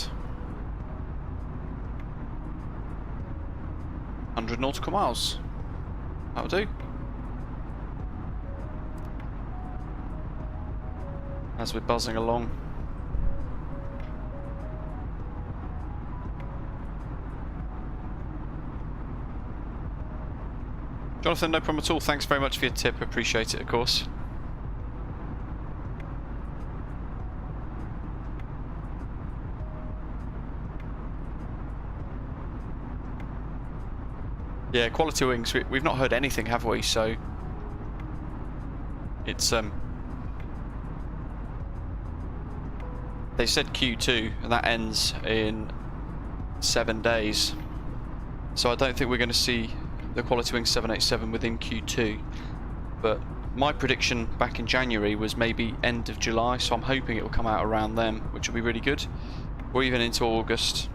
100 nautical miles. That'll do. As we're buzzing along. Jonathan, no problem at all. Thanks very much for your tip. Appreciate it, of course. Yeah, quality wings. We've not heard anything, have we? So it's they said Q2, and that ends in 7 days. So I don't think we're going to see the Quality Wing 787 within Q2, but my prediction back in January was maybe end of July, so I'm hoping it will come out around then, which will be really good, or even into August.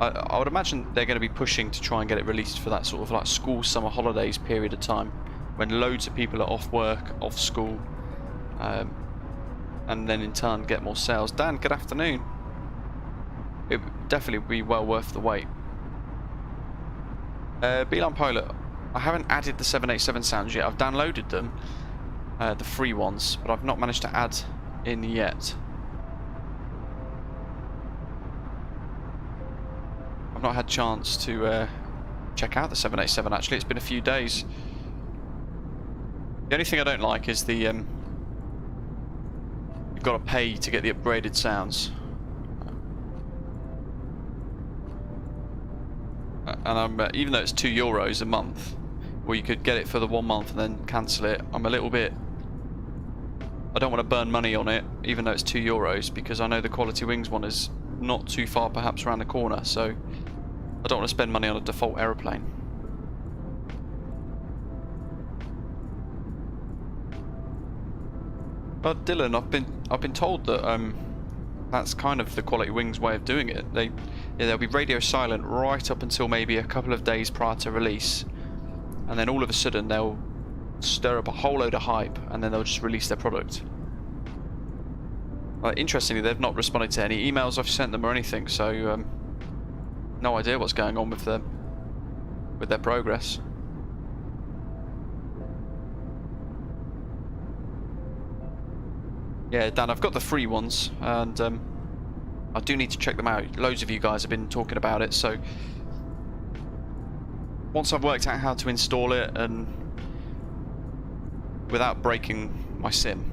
I would imagine they're going to be pushing to try and get it released for that sort of like school summer holidays period of time, when loads of people are off work, off school, and then in turn get more sales. Dan, good afternoon. It would definitely be well worth the wait. Beeline Pilot, I haven't added the 787 sounds yet. I've downloaded them, the free ones, but I've not managed to add in yet. I've not had a chance to check out the 787 actually. It's been a few days. The only thing I don't like is the you've got to pay to get the upgraded sounds. And even though it's €2 a month, well, you could get it for the 1 month and then cancel it. I'm a little bit... I don't want to burn money on it, even though it's €2, because I know the Quality Wings one is not too far perhaps around the corner, so I don't want to spend money on a default aeroplane. But Dylan, I've been told that that's kind of the Quality Wings way of doing it. They'll be radio silent right up until maybe a couple of days prior to release, and then all of a sudden they'll stir up a whole load of hype, and then they'll just release their product. Interestingly, they've not responded to any emails I've sent them or anything, so no idea what's going on with their progress. Yeah, Dan, I've got the free ones, and I do need to check them out. Loads of you guys have been talking about it, so once I've worked out how to install it and without breaking my sim,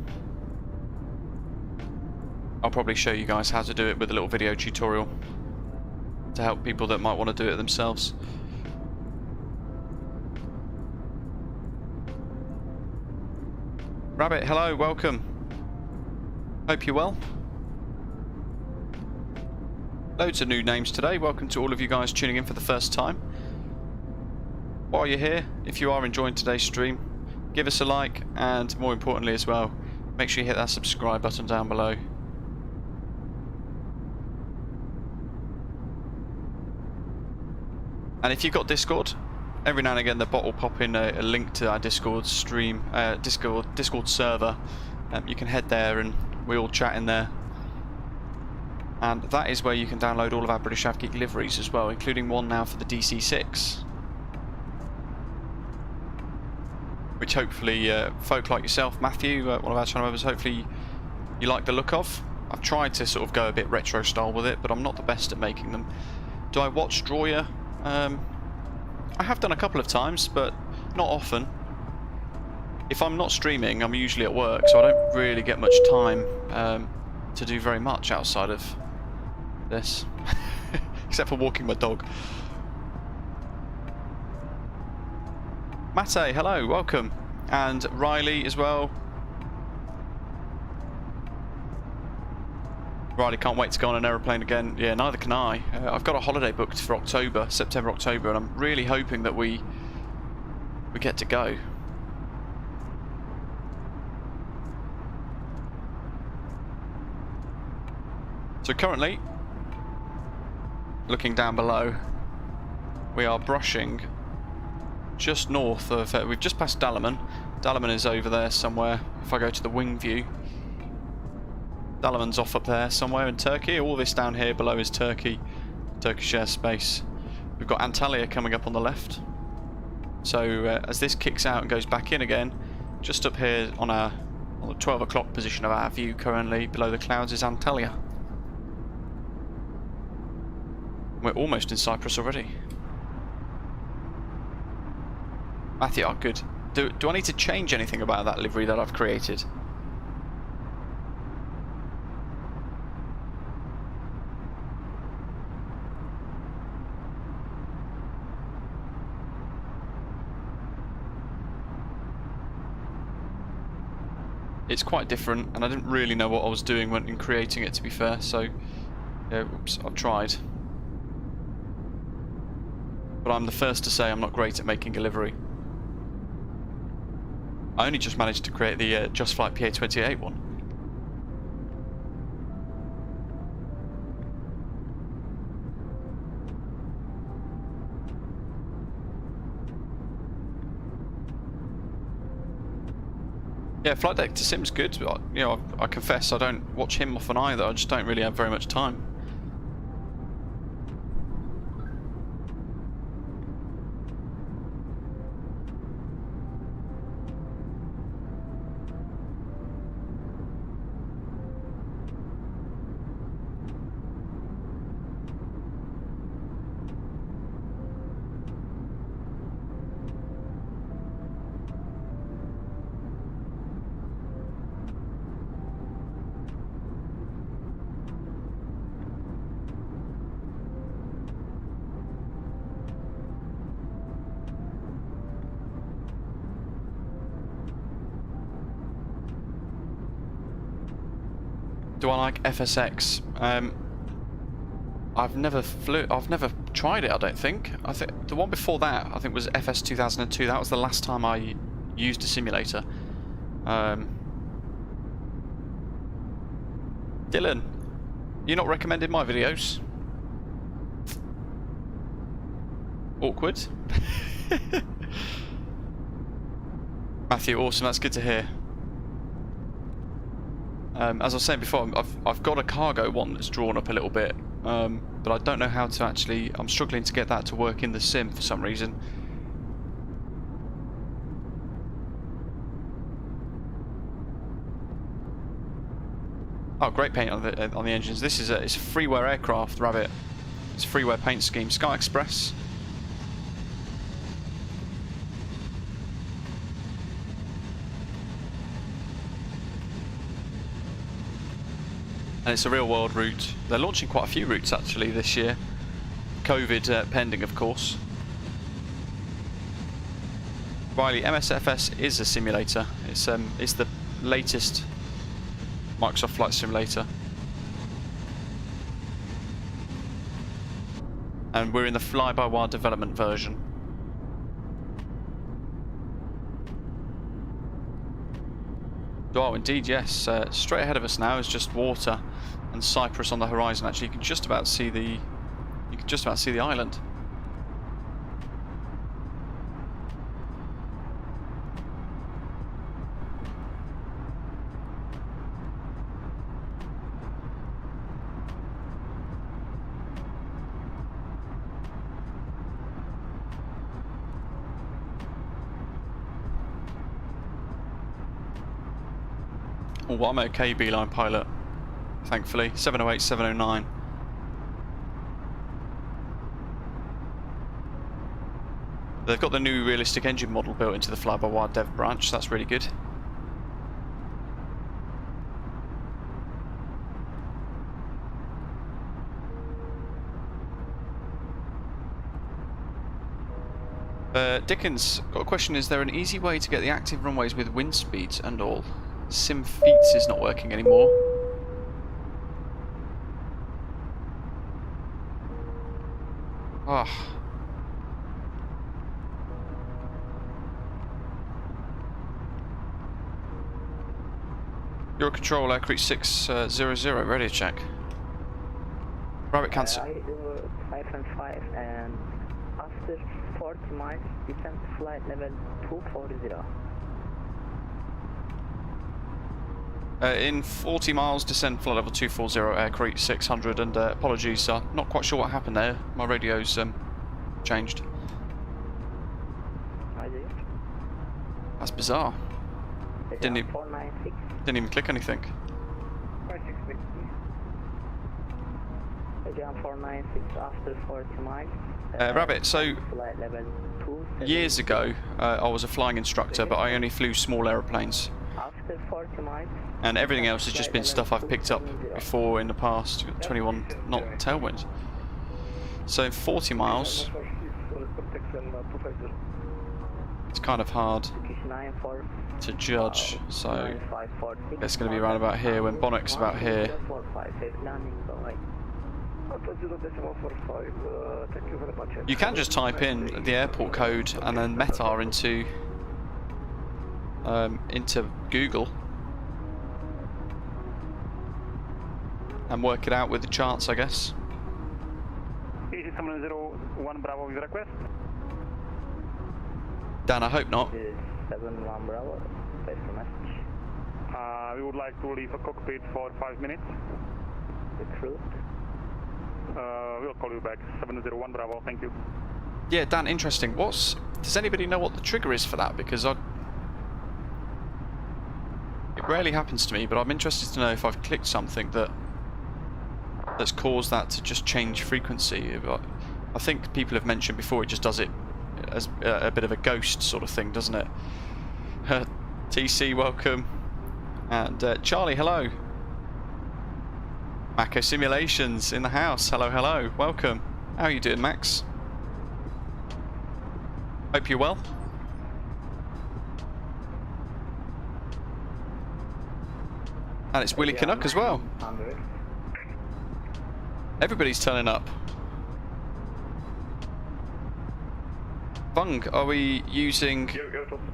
I'll probably show you guys how to do it with a little video tutorial to help people that might want to do it themselves. Rabbit, hello, welcome. Hope you're well. Loads of new names today. Welcome to all of you guys tuning in for the first time. while you're here, if you are enjoying today's stream, give us a like, and more importantly as well, make sure you hit that subscribe button down below. And if you've got Discord, every now and again the bot will pop in a link to our Discord stream, Discord server. You can head there and we all chat in there. And that is where you can download all of our British AvGeek liveries as well, including one now for the DC-6. Which hopefully folk like yourself, Matthew, one of our channel members, hopefully you like the look of. I've tried to sort of go a bit retro style with it, but I'm not the best at making them. Do I watch Drawyer? I have done a couple of times, but not often. If I'm not streaming, I'm usually at work, so I don't really get much time to do very much outside of this. Except for walking my dog. Mate, hello, welcome. And Riley as well. Riley can't wait to go on an aeroplane again. Yeah, neither can I. I've got a holiday booked for October, September, October, and I'm really hoping that we get to go. So currently, looking down below, we are brushing just north of, we've just passed Dalaman. Dalaman is over there somewhere. If I go to the wing view, Dalaman's off up there somewhere in Turkey. All this down here below is Turkey, Turkish airspace. We've got Antalya coming up on the left. So as this kicks out and goes back in again, just up here on the 12 o'clock position of our view currently, below the clouds is Antalya. We're almost in Cyprus already. Matthew, oh good. Do I need to change anything about that livery that I've created? It's quite different, and I didn't really know what I was doing when creating it, to be fair, so yeah, oops, I've tried. But I'm the first to say I'm not great at making a livery. I only just managed to create the Just Flight PA28 one. Yeah, Flight Deck to Sim's good. You know, I confess I don't watch him often either. I just don't really have very much time. Do I like FSX? I've never tried it, I don't think. I think the one before that, I think, was FS 2002. That was the last time I used a simulator. Dylan, you're not recommending my videos? Awkward. Matthew, awesome, that's good to hear. As I was saying before, I've got a cargo one that's drawn up a little bit, but I don't know how to actually. I'm struggling to get that to work in the sim for some reason. Oh, great paint on the engines. This is it's a freeware aircraft, Rabbit. It's a freeware paint scheme. SkyExpress. And it's a real world route. They're launching quite a few routes actually this year. COVID pending, of course. Riley, MSFS is a simulator. It's the latest Microsoft Flight Simulator. And we're in the fly-by-wire development version. Oh, indeed, yes. Straight ahead of us now is just water and Cyprus on the horizon. Actually, you can just about see the island. Oh, I'm okay, beeline pilot. Thankfully, 708, 709. They've got the new realistic engine model built into the flybywire dev branch. That's really good. Dickens, got a question. Is there an easy way to get the active runways with wind speeds and all? Sim Feats is not working anymore. Ah. Your control, Crete 600, ready to check. Rabbit cancel. I do 5 and after 40 miles, descent flight level 240. In 40 miles, descend flight level 240, Crete 600, and apologies, not quite sure what happened there. My radio's changed. That's bizarre. Didn't even click anything. 496 after 40 miles. Rabbit, so Flight level 270. years ago, I was a flying instructor, but I only flew small aeroplanes. After 40 miles. And everything else has just been stuff I've picked up before in the past. 21 knot tailwind. So 40 miles. It's kind of hard to judge. So it's going to be around about here when BONEK's about here. You can just type in the airport code and then METAR into Google and work it out with the charts, I guess. 701 Bravo with request. Dan, I hope not. 71 Bravo, place for message. We would like to leave a cockpit for 5 minutes. Recruit. We'll call you back. 701 Bravo, thank you. Yeah, Dan, interesting. Does anybody know what the trigger is for that? Because it rarely happens to me, but I'm interested to know if I've clicked something that's caused that to just change frequency. I think people have mentioned before it just does it as a bit of a ghost sort of thing, doesn't it? TC, welcome. And Charlie, hello. Mako Simulations in the house. Hello, hello. Welcome. How are you doing, Max? Hope you're well. And it's Willie Canuck as well. Everybody's turning up. Bung, are we using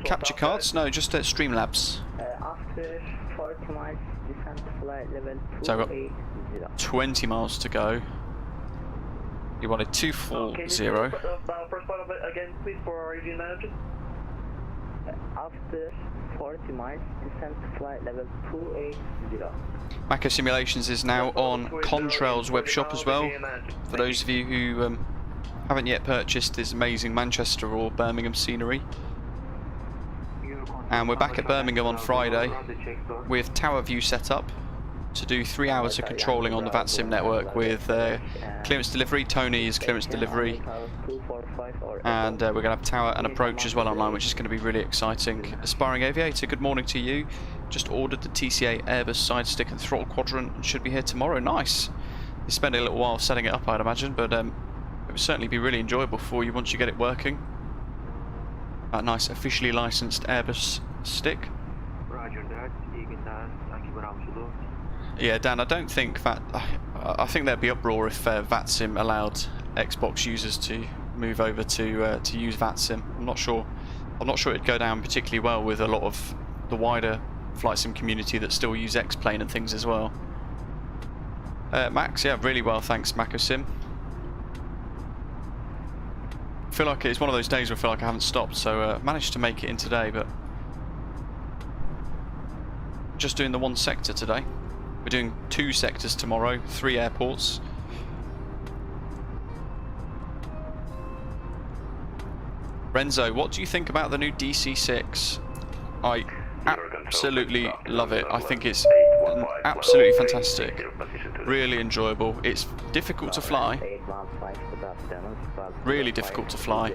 capture cards? No, just Streamlabs. After 40 miles, descent flight level 280. So I've got 20 miles to go. You wanted 240. First part of it again, please, for our region manager. After 40 miles, descent flight level 280. Mako Simulations is now on Contrail's web shop as well. For those of you who haven't yet purchased this amazing Manchester or Birmingham scenery. And we're back at Birmingham on Friday with tower view set up to do 3 hours of controlling on the VATSIM network with clearance delivery. Tony is clearance delivery, and we're going to have tower and approach as well online, which is going to be really exciting. Aspiring Aviator, good morning to you. Just ordered the TCA Airbus side stick and throttle quadrant and should be here tomorrow. Nice. You spend a little while setting it up, I'd imagine, but it would certainly be really enjoyable for you once you get it working. That nice officially licensed Airbus stick. Roger that. Yeah, Dan, I don't think that... I think there'd be uproar if VATSIM allowed Xbox users to move over to use VATSIM. I'm not sure it'd go down particularly well with a lot of the wider flight sim community that still use X-Plane and things as well. Max, yeah, really well, thanks, Macosim. I feel like it's one of those days where I feel like I haven't stopped, so managed to make it in today, but just doing the one sector today. We're doing 2 sectors tomorrow, 3 airports. Renzo, what do you think about the new DC-6? I absolutely love it. I think it's absolutely fantastic. Really enjoyable. It's difficult to fly. Really difficult to fly.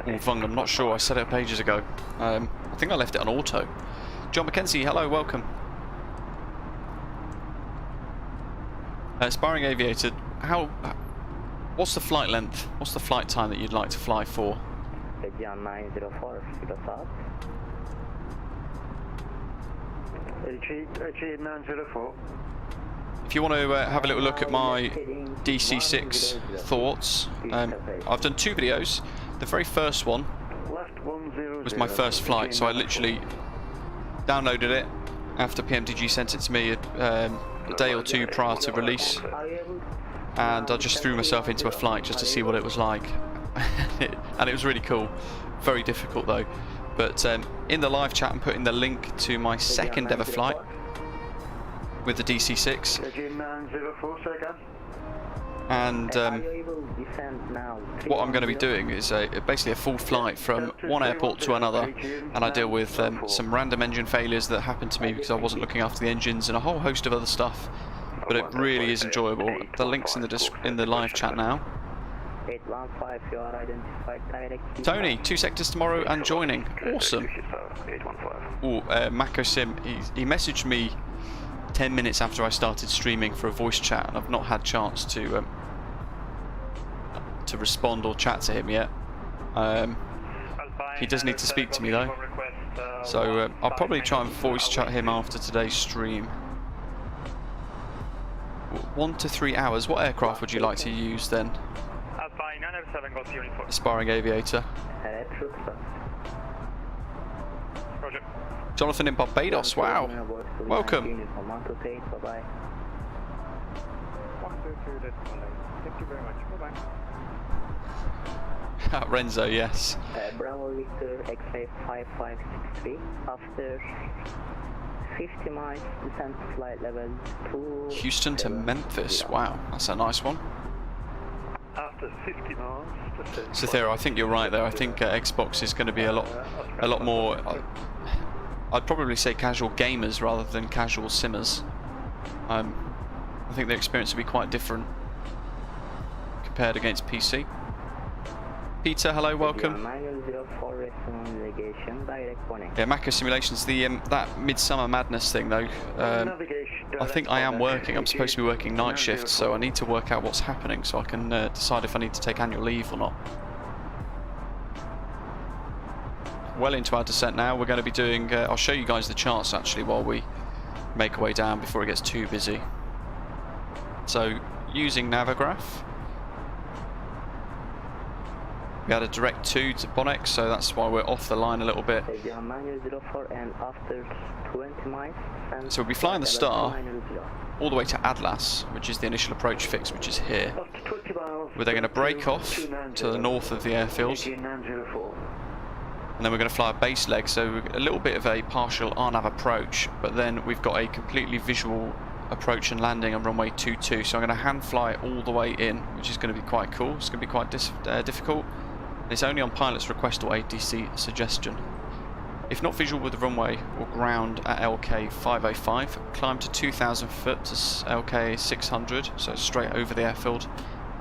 Oh, Vung, I'm not sure. I set it up ages ago. I think I left it on auto. John McKenzie, hello, welcome. Aspiring aviator, what's the flight length? What's the flight time that you'd like to fly for? 904, south. LG 904. If you want to have a little look at my DC-6 thoughts, I've done 2 videos. The very first one was my first flight, so I literally downloaded it after PMDG sent it to me a day or 2 prior to release, and I just threw myself into a flight just to see what it was like. And it was really cool. Very difficult though. But in the live chat I'm putting the link to my second ever flight with the DC-6. And what I'm going to be doing is basically a full flight from one airport to another, and I deal with some random engine failures that happened to me because I wasn't looking after the engines and a whole host of other stuff. But it really is enjoyable. The link's in the live chat now. 815, you are identified direct. Tony, 2 sectors tomorrow and joining. Awesome. Oh, Mako Sim, he messaged me 10 minutes after I started streaming for a voice chat, and I've not had chance to respond or chat to him yet. He does need to speak to me though, so I'll probably try and voice chat him after today's stream. 1 to 3 hours. What aircraft would you like to use then? Aspiring aviator. Jonathan in Barbados, wow. Welcome. Renzo, yes. Bravo Victor X-ray 5563. After 50 miles, descent to flight level 2. Houston to Memphis, wow, that's a nice one. After 50 miles. Cythera, I think you're right there. I think Xbox is going to be a lot more. I'd probably say casual gamers rather than casual simmers. I think the experience will be quite different compared against PC. Peter, hello, welcome. Yeah, Macro Simulations, that Midsummer Madness thing though, I think I am working. I'm supposed to be working night shifts, so I need to work out what's happening so I can decide if I need to take annual leave or not. Well into our descent now. We're going to be doing, I'll show you guys the charts actually while we make our way down before it gets too busy. So, using Navigraph. We had a direct 2 to BONEK, so that's why we're off the line a little bit. So we'll be flying the Star all the way to Atlas, which is the initial approach fix, which is here. Where they're going to break off to the north of the airfield. And then we're going to fly a base leg, so a little bit of a partial RNAV approach, but then we've got a completely visual approach and landing on runway 22. So I'm going to hand fly all the way in, which is going to be quite cool. It's going to be quite difficult. It's only on pilot's request or ATC suggestion. If not visual with the runway or ground at LK 505, climb to 2,000 foot to LK 600, so straight over the airfield,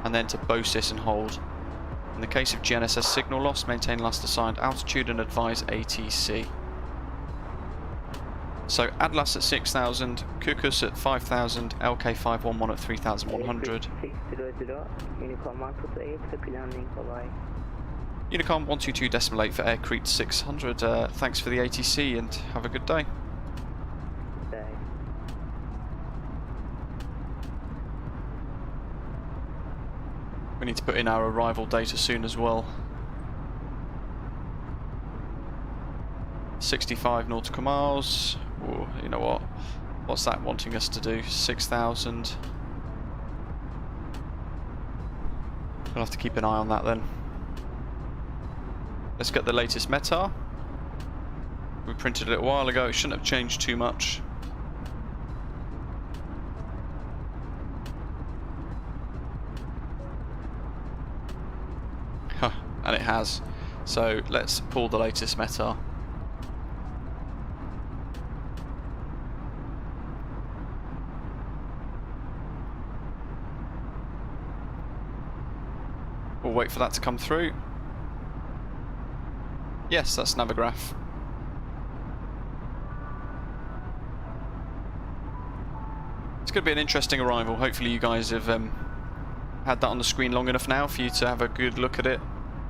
and then to BOSIS and hold. In the case of GNSS signal loss, maintain last assigned altitude and advise ATC. So Atlas at 6,000, Kukus at 5,000, LK 511 at 3,100. Unicom 122.8 for Air Crete 600. Thanks for the ATC and have a good day. We need to put in our arrival data soon as well. 65 nautical miles. Ooh, you know what? What's that wanting us to do? 6,000. We'll have to keep an eye on that then. Let's get the latest METAR. We printed it a while ago. It shouldn't have changed too much. Huh, and it has. So let's pull the latest METAR. We'll wait for that to come through. Yes, that's Navigraph. It's going to be an interesting arrival. Hopefully you guys have had that on the screen long enough now for you to have a good look at it,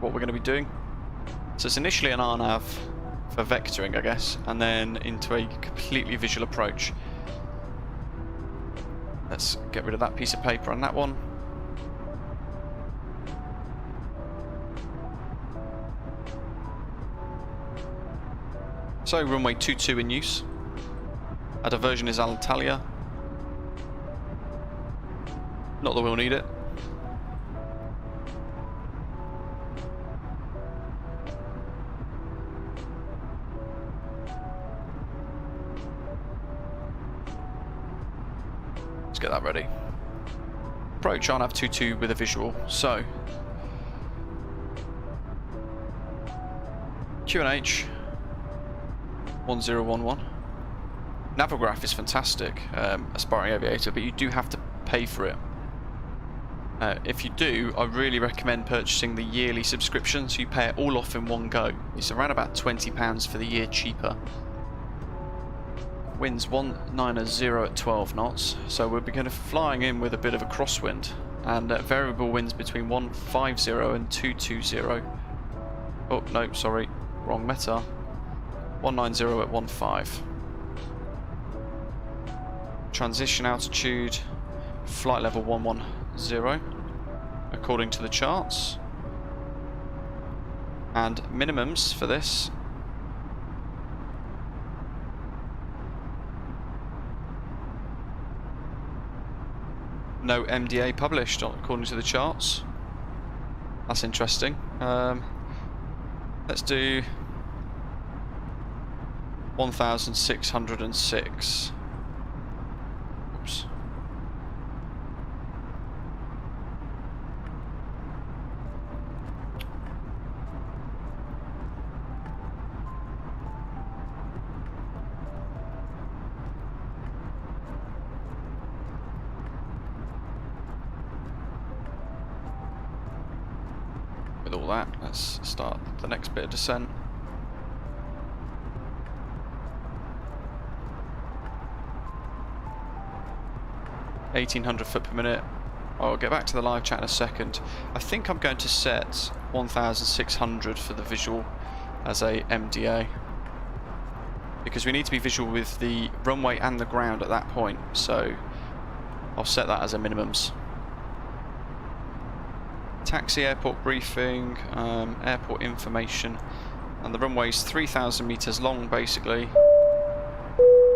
what we're going to be doing. So it's initially an RNAV for vectoring, I guess, and then into a completely visual approach. Let's get rid of that piece of paper on that one. So runway 22 in use. Our diversion is Alitalia. Not that we'll need it. Let's get that ready. Approach RNAV 22 with a visual. So QNH 1011. Navigraph is fantastic, aspiring aviator, but you do have to pay for it. If you do, I really recommend purchasing the yearly subscription, so you pay it all off in one go. It's around about £20 for the year cheaper. Winds 190 at 12 knots, so we'll be kind of flying in with a bit of a crosswind, and variable winds between 150 and 220. Oh no, sorry, wrong METAR. 190 at 15. Transition altitude, flight level 110, according to the charts. And minimums for this. No MDA published according to the charts. That's interesting. Let's do 1,606. Oops. With all that, let's start the next bit of descent. (1800 foot per minute). I'll get back to the live chat in a second. I think I'm going to set 1,600 for the visual as a MDA, because we need to be visual with the runway and the ground at that point, so I'll set that as a minimums. Taxi, airport briefing, airport information, and the runway's 3,000 meters long basically.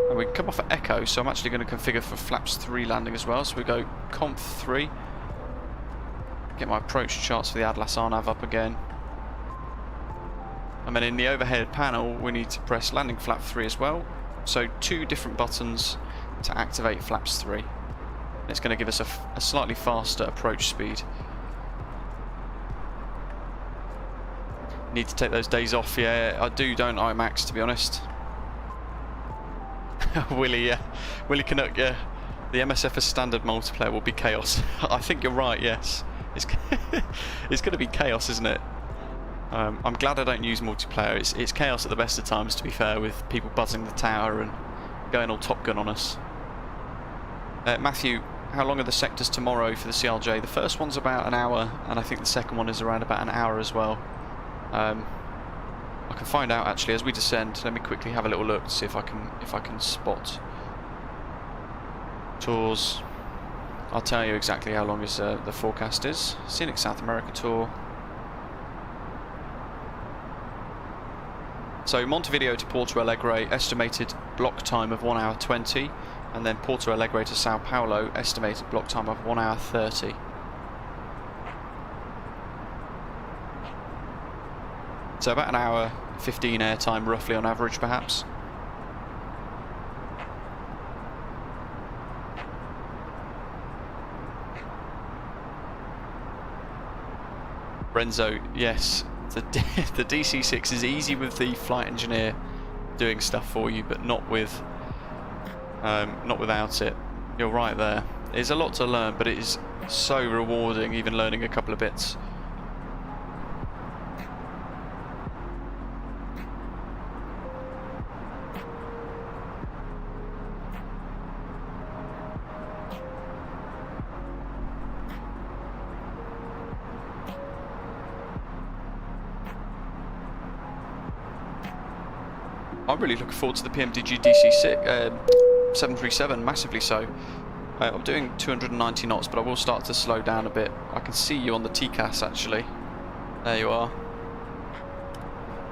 And we can come off at Echo, so I'm actually going to configure for flaps 3 landing as well. So we go Conf 3, get my approach charts for the Atlas RNAV up again. And then in the overhead panel we need to press landing flap 3 as well. So 2 different buttons to activate flaps 3. And it's going to give us a slightly faster approach speed. Need to take those days off, yeah, I do, don't I, Max, to be honest. Willie, yeah. Willie Canuck, yeah. The MSFS standard multiplayer will be chaos. I think you're right, yes. It's going to be chaos, isn't it? I'm glad I don't use multiplayer. It's chaos at the best of times, to be fair, with people buzzing the tower and going all Top Gun on us. Matthew, how long are the sectors tomorrow for the CLJ? The first one's about an hour, and I think the second one is around about an hour as well. I can find out actually as we descend. Let me quickly have a little look to see if I can spot tours. I'll tell you exactly how long the forecast is. Scenic South America tour. So Montevideo to Porto Alegre, estimated block time of 1 hour 20, and then Porto Alegre to Sao Paulo, estimated block time of 1 hour 30. So about an hour 15 airtime roughly on average perhaps. Renzo, yes, the DC-6 is easy with the flight engineer doing stuff for you, but not without it. You're right there. There's a lot to learn, but it is so rewarding, even learning a couple of bits. I'm really looking forward to the PMDG DC-6 737, massively so. I'm doing 290 knots, but I will start to slow down a bit. I can see you on the TCAS actually. There you are.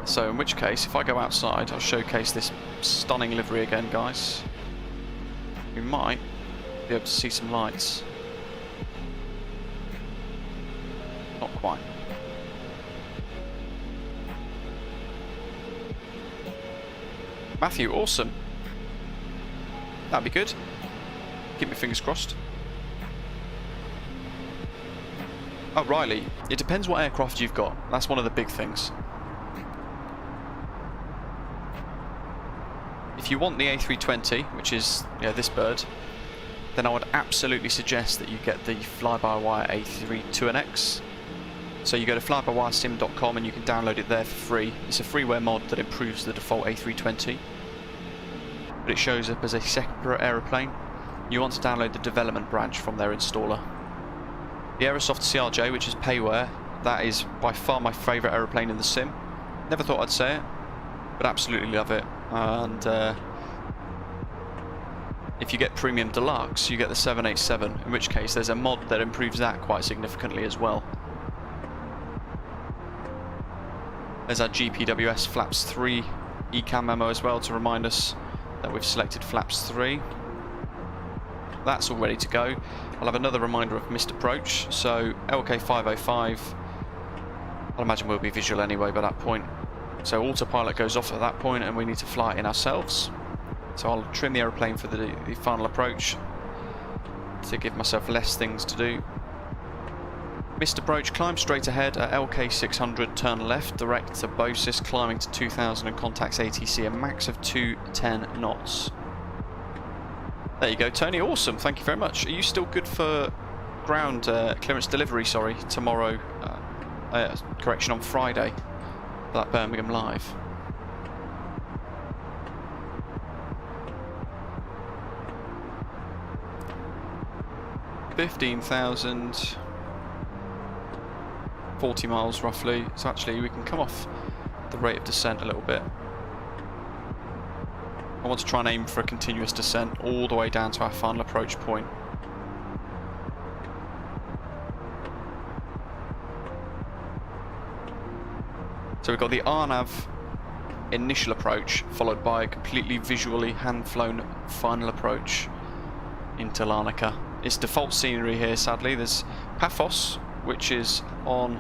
So in which case, if I go outside, I'll showcase this stunning livery again, guys. We might be able to see some lights. Not quite. Matthew, awesome. That'd be good. Keep my fingers crossed. Oh, Riley, it depends what aircraft you've got. That's one of the big things. If you want the A320, which is this bird, then I would absolutely suggest that you get the flybywire A32NX. So you go to flybywiresim.com and you can download it there for free. It's a freeware mod that improves the default A320, but it shows up as a separate aeroplane. You want to download the development branch from their installer. The Aerosoft CRJ, which is payware, that is by far my favourite aeroplane in the sim. Never thought I'd say it, but absolutely love it. And if you get Premium Deluxe, you get the 787, in which case there's a mod that improves that quite significantly as well. There's our GPWS Flaps 3 ECAM memo as well to remind us that we've selected Flaps 3. That's all ready to go. I'll have another reminder of missed approach. So LK505, I'll imagine we'll be visual anyway by that point. So autopilot goes off at that point and we need to fly it in ourselves. So I'll trim the aeroplane for the final approach to give myself less things to do. Missed approach, climb straight ahead at LK600, turn left, direct to BOSIS, climbing to 2000 and contacts ATC, a max of 210 knots. There you go, Tony, awesome, thank you very much. Are you still good for ground clearance delivery, sorry, tomorrow, correction, on Friday, for that Birmingham Live? $15,000, 40 miles roughly, so actually we can come off the rate of descent a little bit. I want to try and aim for a continuous descent all the way down to our final approach point. So we've got the RNAV initial approach, followed by a completely visually hand-flown final approach into Larnaca. It's default scenery here, sadly. There's Paphos, which is on...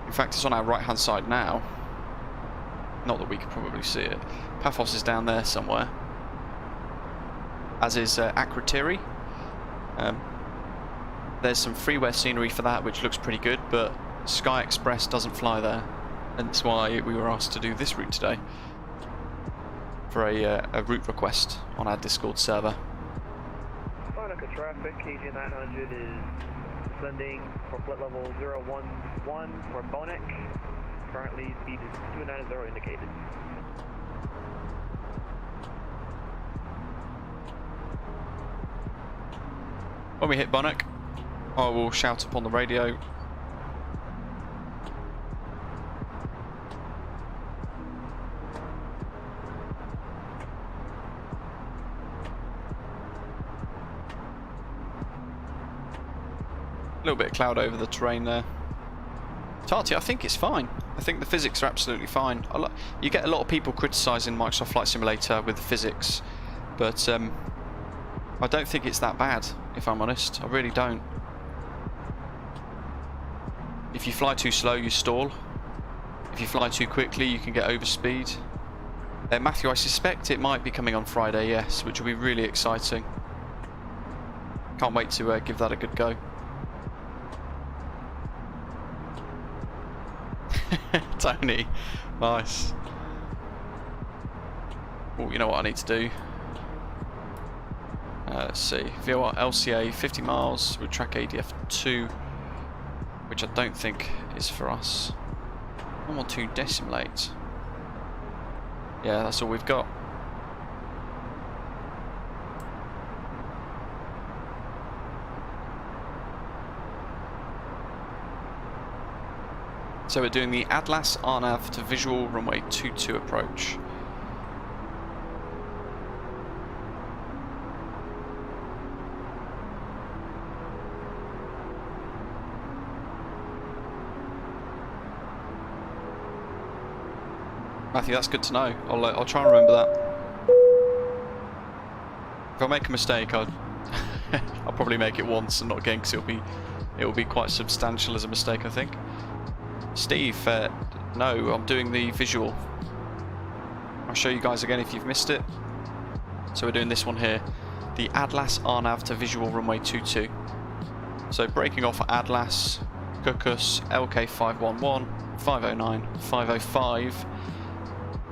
In fact, it's on our right-hand side now. Not that we could probably see it. Paphos is down there somewhere. As is Akrotiri. There's some freeware scenery for that, which looks pretty good, but SkyExpress doesn't fly there. And that's why we were asked to do this route today. For a route request on our Discord server. Larnaca traffic, KG 900 is descending for flight level 011 for BONEK. Currently speed is 290 indicated. When we hit BONEK, I will shout up on the radio. A little bit of cloud over the terrain there. Tati, I think it's fine. I think the physics are absolutely fine. You get a lot of people criticising Microsoft Flight Simulator with the physics, but I don't think it's that bad, if I'm honest. I really don't. If you fly too slow, you stall. If you fly too quickly, you can get overspeed. Matthew, I suspect it might be coming on Friday, yes, which will be really exciting. Can't wait to give that a good go. Tony, nice. Oh, you know what I need to do? Let's see. VOR LCA 50 miles with track ADF 2, which I don't think is for us. 112 decimate. Yeah, that's all we've got. So we're doing the Atlas RNAV to visual runway 22 approach. Matthew, that's good to know. I'll try and remember that. If I make a mistake, I'll probably make it once and not again, because it will be quite substantial as a mistake, I think. Steve, no, I'm doing the visual. I'll show you guys again if you've missed it. So we're doing this one here, the Atlas RNAV to visual runway 22. So breaking off at Atlas, Cucus, LK 511, 509, 505.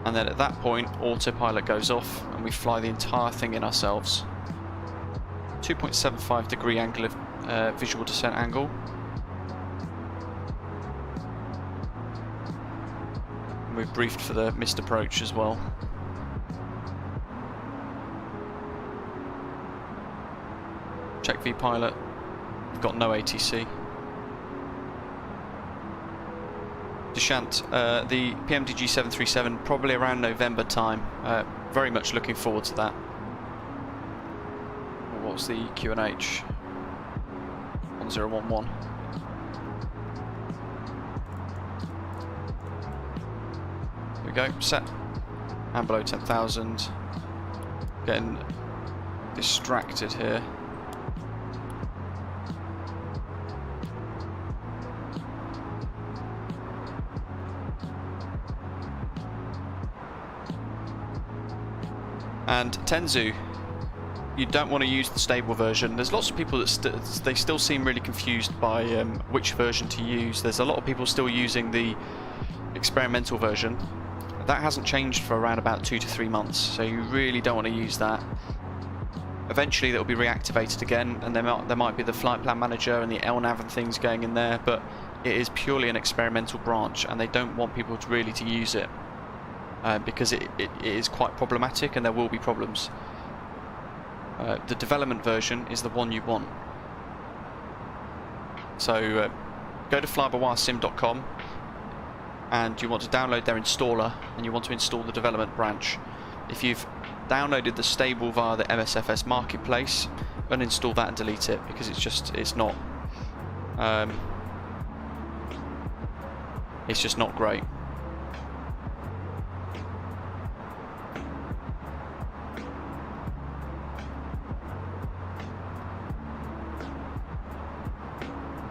And then at that point, autopilot goes off and we fly the entire thing in ourselves. 2.75 degree angle of visual descent angle. And we've briefed for the missed approach as well. Check V pilot. We've got no ATC. Deshant, the PMDG 737 probably around November time. Very much looking forward to that. What was the QNH? 1011. Here we go, set. And below 10,000. Getting distracted here. And Tenzu, you don't want to use the stable version. There's lots of people that they still seem really confused by which version to use. There's a lot of people still using the experimental version. That hasn't changed for around about 2 to 3 months, so you really don't want to use that. Eventually that will be reactivated again, and there might be the flight plan manager and the LNAV and things going in there, but it is purely an experimental branch, and they don't want people to really to use it. Because it is quite problematic and there will be problems. The development version is the one you want. So go to flybywiresim.com and you want to download their installer and you want to install the development branch. If you've downloaded the stable via the MSFS marketplace, uninstall that and delete it, because it's not great.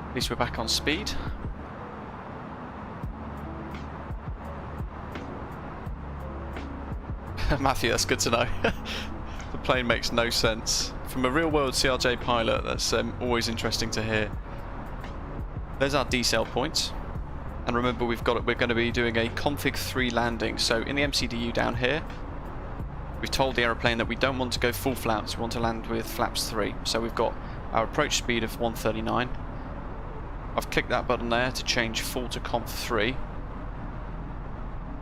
At least we're back on speed. Matthew, that's good to know. The plane makes no sense. From a real-world CRJ pilot, that's always interesting to hear. There's our decel point. And remember, we're going to be doing a config 3 landing. So in the MCDU down here, we've told the aeroplane that we don't want to go full flaps, we want to land with flaps 3. So we've got our approach speed of 139. I've clicked that button there to change full to conf 3,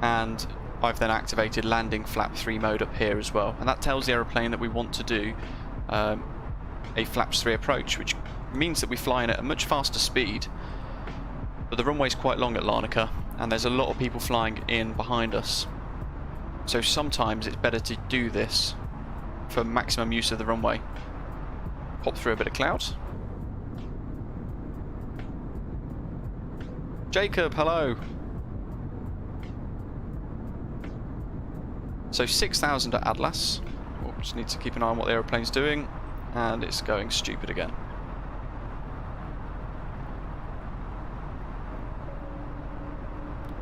and I've then activated landing flap 3 mode up here as well, and that tells the aeroplane that we want to do a flaps 3 approach, which means that we fly in at a much faster speed, but the runway's quite long at Larnaca and there's a lot of people flying in behind us, so sometimes it's better to do this for maximum use of the runway. Pop through a bit of cloud. Jacob, hello. So 6,000 at Atlas. We'll just need to keep an eye on what the aeroplane's doing, and it's going stupid again.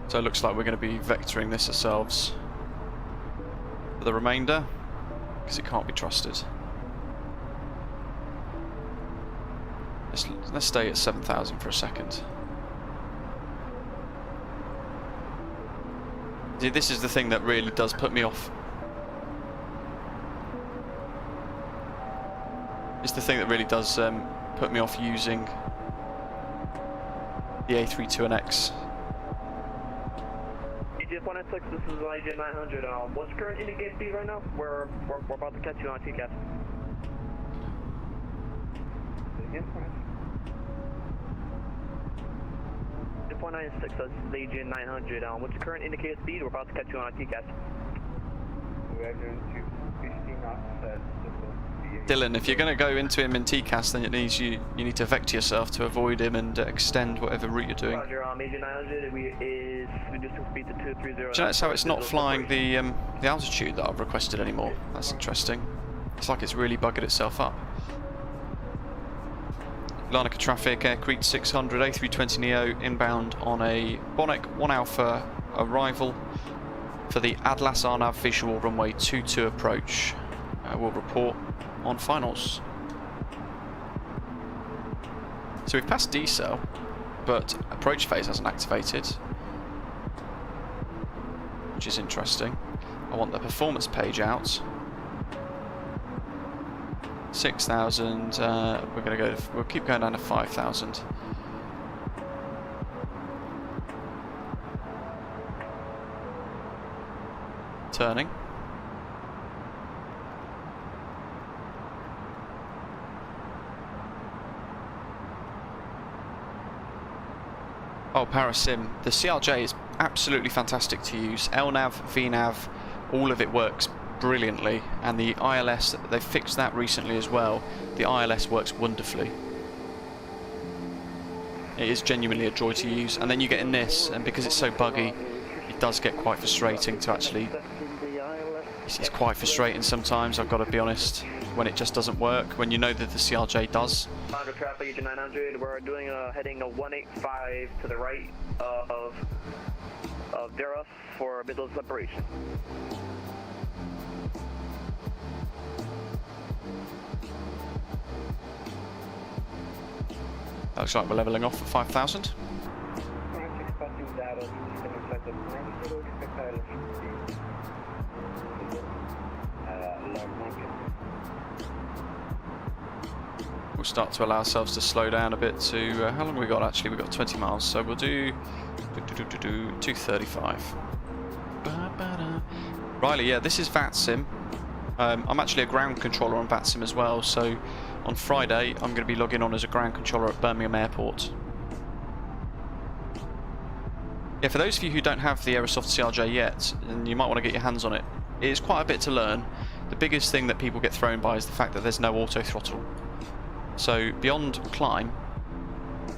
So it looks like we're going to be vectoring this ourselves for the remainder, because it can't be trusted. Let's stay at 7,000 for a second. See, this is the thing that really does put me off. It's the thing that really does put me off using the A320nX. EJ496, this is IJ900. What's current indicate speed right now? We're about to catch you on TCAS. EJ496, this is IJ900. What's the current indicated speed? We're about to catch you on TCAS. We are going to 50 knots at Dylan, if you're going to go into him in TCAS, then it needs you need to vector yourself to avoid him and extend whatever route you're doing. Roger, AJ900 is reducing speed to 230. Do you notice how it's not flying the altitude that I've requested anymore? That's interesting. It's like it's really buggered itself up. Larnaca traffic, Air Crete 600, A320neo inbound on a BONEK 1 Alpha arrival for the Atlas RNAV visual runway 22 approach. We'll report on finals. So we've passed decel, but approach phase hasn't activated, which is interesting. I want the performance page out. 6,000. We're going to go. We'll keep going down to 5,000. Turning. Oh, Parasim. The CRJ is absolutely fantastic to use. LNAV, VNAV, all of it works brilliantly, and the ILS, they've fixed that recently as well. The ILS works wonderfully. It is genuinely a joy to use, and then you get in this, and because it's so buggy, it does get quite frustrating to actually... It's quite frustrating sometimes, I've got to be honest, when it just doesn't work, when you know that the CRJ does. Roger, traffic EJ900, we're doing a heading of 185 to the right of Vera for middle separation. Looks like we're levelling off at 5,000. We'll start to allow ourselves to slow down a bit to, how long have we got actually? We've got 20 miles, so we'll do 235. Riley, yeah, this is VATSIM. I'm actually a ground controller on VATSIM as well, so on Friday I'm going to be logging on as a ground controller at Birmingham Airport. Yeah, for those of you who don't have the Aerosoft CRJ yet, and you might want to get your hands on it, it is quite a bit to learn. The biggest thing that people get thrown by is the fact that there's no auto throttle. So beyond climb,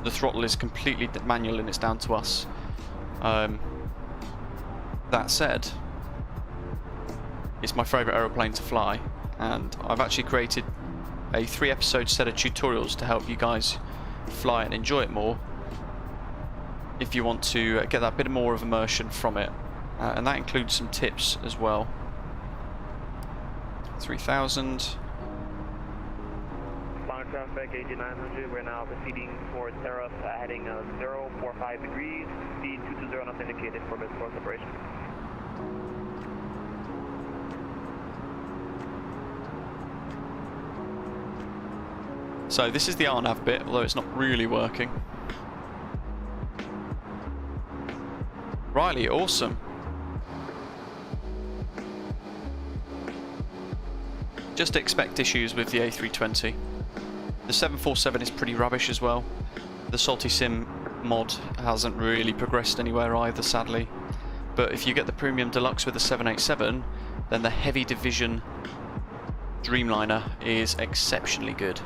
the throttle is completely manual and it's down to us. That said, it's my favourite aeroplane to fly, and I've actually created a 3-episode set of tutorials to help you guys fly and enjoy it more if you want to get that bit more of immersion from it, and that includes some tips as well. 3,000. Traffic AJ900, we're now proceeding towards Terra, heading 045 degrees, speed 220 knots indicated for mid-floor separation. So this is the RNAV bit, although it's not really working. Riley, awesome. Just expect issues with the A320. The 747 is pretty rubbish as well. The Salty Sim mod hasn't really progressed anywhere either, sadly. But if you get the Premium Deluxe with the 787, then the Heavy Division Dreamliner is exceptionally good.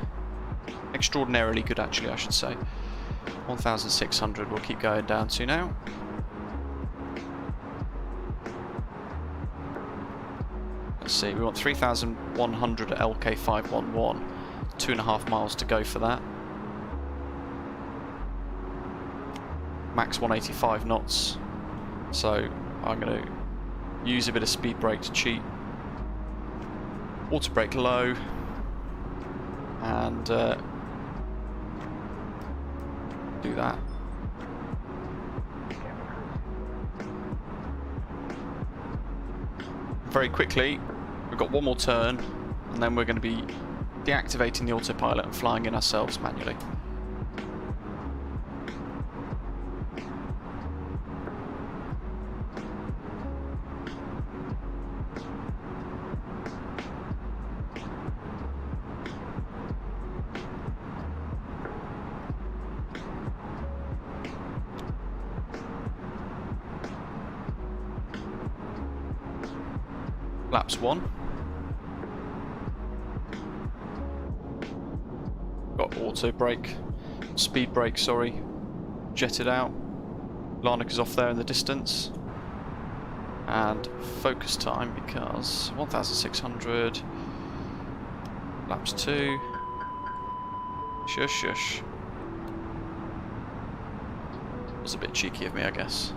Extraordinarily good, actually, I should say. 1,600 we'll keep going down to now. see. We want 3,100 at LK511. 2.5 miles to go for that. Max 185 knots. So I'm going to use a bit of speed brake to cheat. Auto brake low. And do that. Very quickly, we've got one more turn, and then we're going to be deactivating the autopilot and flying in ourselves manually. Flaps 1. Got auto brake, speed brake, sorry. Jetted out. Larnaca's off there in the distance. And focus time because 1,600. Laps 2. Shush, shush. Was a bit cheeky of me, I guess.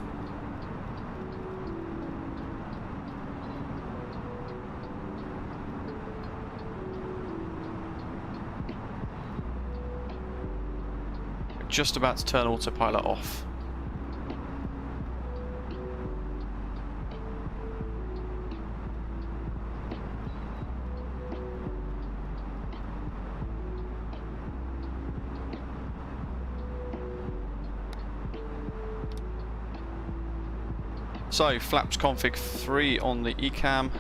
Just about to turn autopilot off. So flaps config 3 on the ECAM.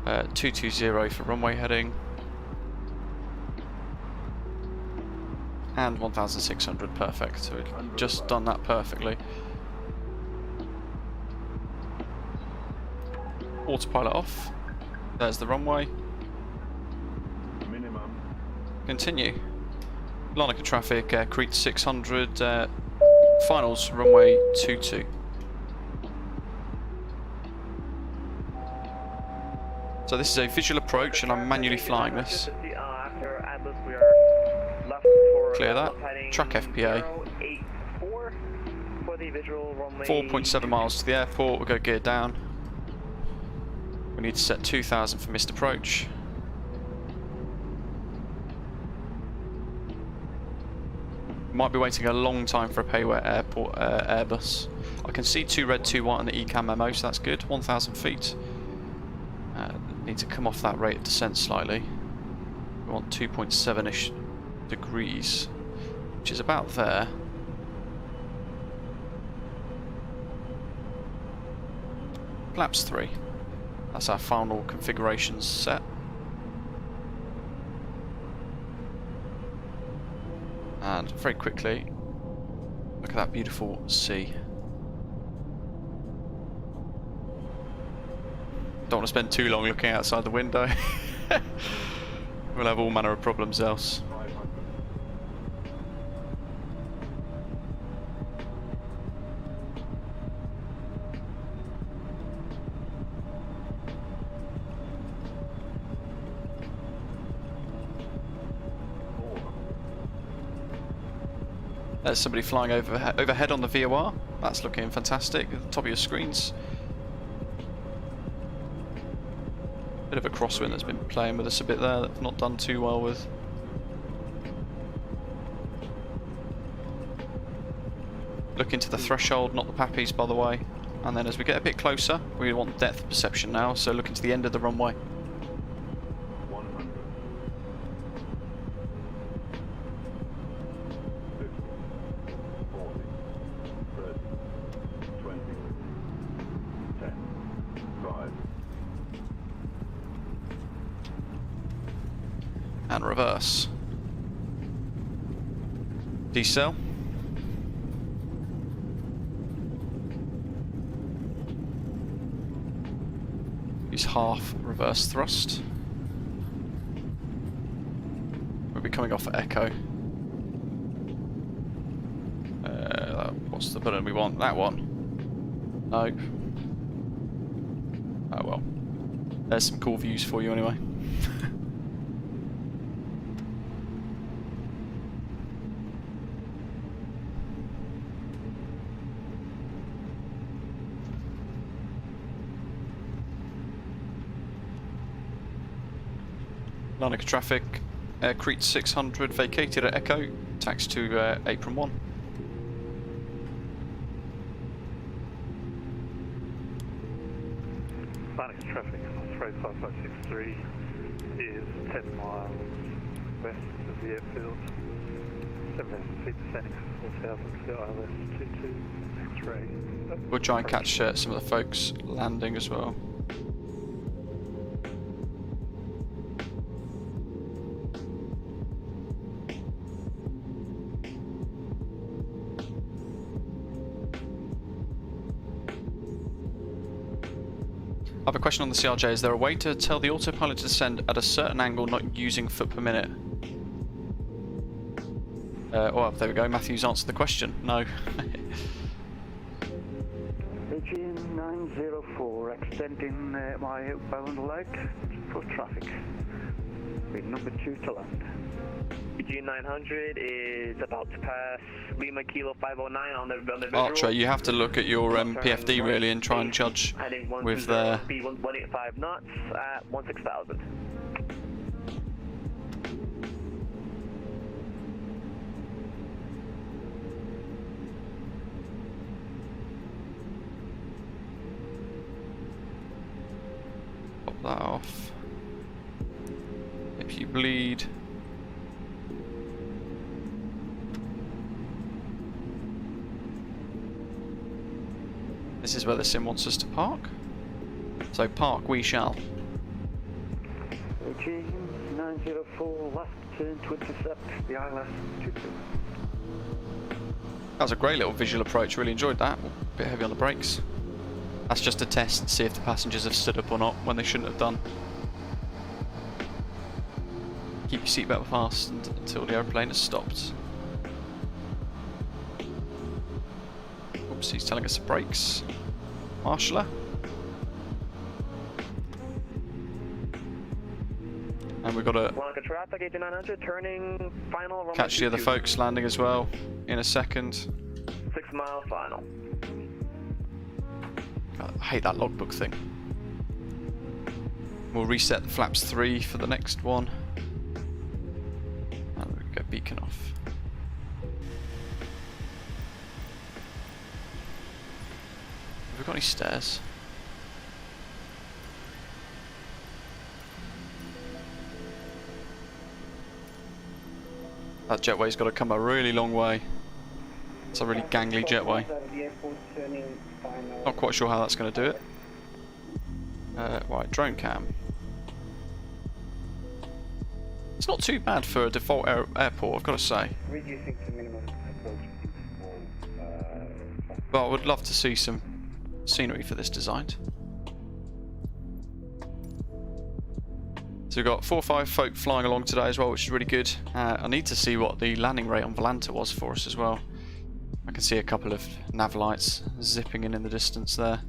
Uh, 220 for runway heading. And 1,600, perfect. So we've just done that perfectly. Autopilot off. There's the runway. Minimum. Continue. Larnaca traffic, Crete 600, finals runway 22. So this is a visual approach and I'm manually flying this. Clear that. Track FPA. 4.7 miles to the airport, we'll go gear down. We need to set 2,000 for missed approach. Might be waiting a long time for a Payware airport Airbus. I can see 2 red, 2 white on the ECAM memo, so that's good. 1,000 feet. Need to come off that rate of descent slightly. We want 2.7-ish degrees, which is about there. Flaps 3. That's our final configurations set. And very quickly, look at that beautiful sea. Don't want to spend too long looking outside the window. We'll have all manner of problems else. There's somebody flying overhead on the VOR. That's looking fantastic at the top of your screens. Bit of a crosswind that's been playing with us a bit there that I've not done too well with. Look into the threshold, not the pappies by the way. And then as we get a bit closer, we want depth perception now, so look into the end of the runway. 100. 50. 40. 30. 20. 10. 5. And reverse. Decel. Use half reverse thrust. We'll be coming off at Echo. What's the button we want? That one. Nope. Oh well. There's some cool views for you anyway. Larnaca traffic, Crete 600 vacated at Echo, taxi to apron 1. Larnaca traffic on 35563 is 10 miles west of the airfield, 7,000 feet descending to 4,000 to ILS 22 X-ray. We'll try and catch some of the folks landing as well. I have a question on the CRJ. Is there a way to tell the autopilot to descend at a certain angle not using foot per minute? Well, there we go. Matthew's answered the question. No. Aegean 904, extending my outbound leg for traffic. With number 2 to land. Aegean 900 is about to pass Lima Kilo 509 on the visual. Archer, you have to look at your PFD really and try and judge with speed 185 knots at 16,000. Pop that off. If you bleed. This is where the sim wants us to park. So park we shall. Aegean 904, last turn to intercept the ILS 22. That was a great little visual approach, really enjoyed that. A bit heavy on the brakes. That's just a test to see if the passengers have stood up or not when they shouldn't have done. Keep your seatbelt fastened until the aeroplane has stopped. Oops, he's telling us the brakes. Marshaller. And we've got to Larnaca traffic, Aegean 900, turning final. catch the other folks landing as well in a second. 6 mile final. God, I hate that logbook thing. We'll reset the flaps 3 for the next one. And we'll go beacon off. Have we got any stairs? That jetway's got to come a really long way. It's a really gangly jetway. Not quite sure how that's going to do it. Right, drone cam. It's not too bad for a default airport, I've got to say. Reducing to minimum approach. But I would love to see some scenery for this design. So we've got 4 or 5 folk flying along today as well, which is really good. I need to see what the landing rate on Volanta was for us as well. I can see a couple of nav lights zipping in the distance there.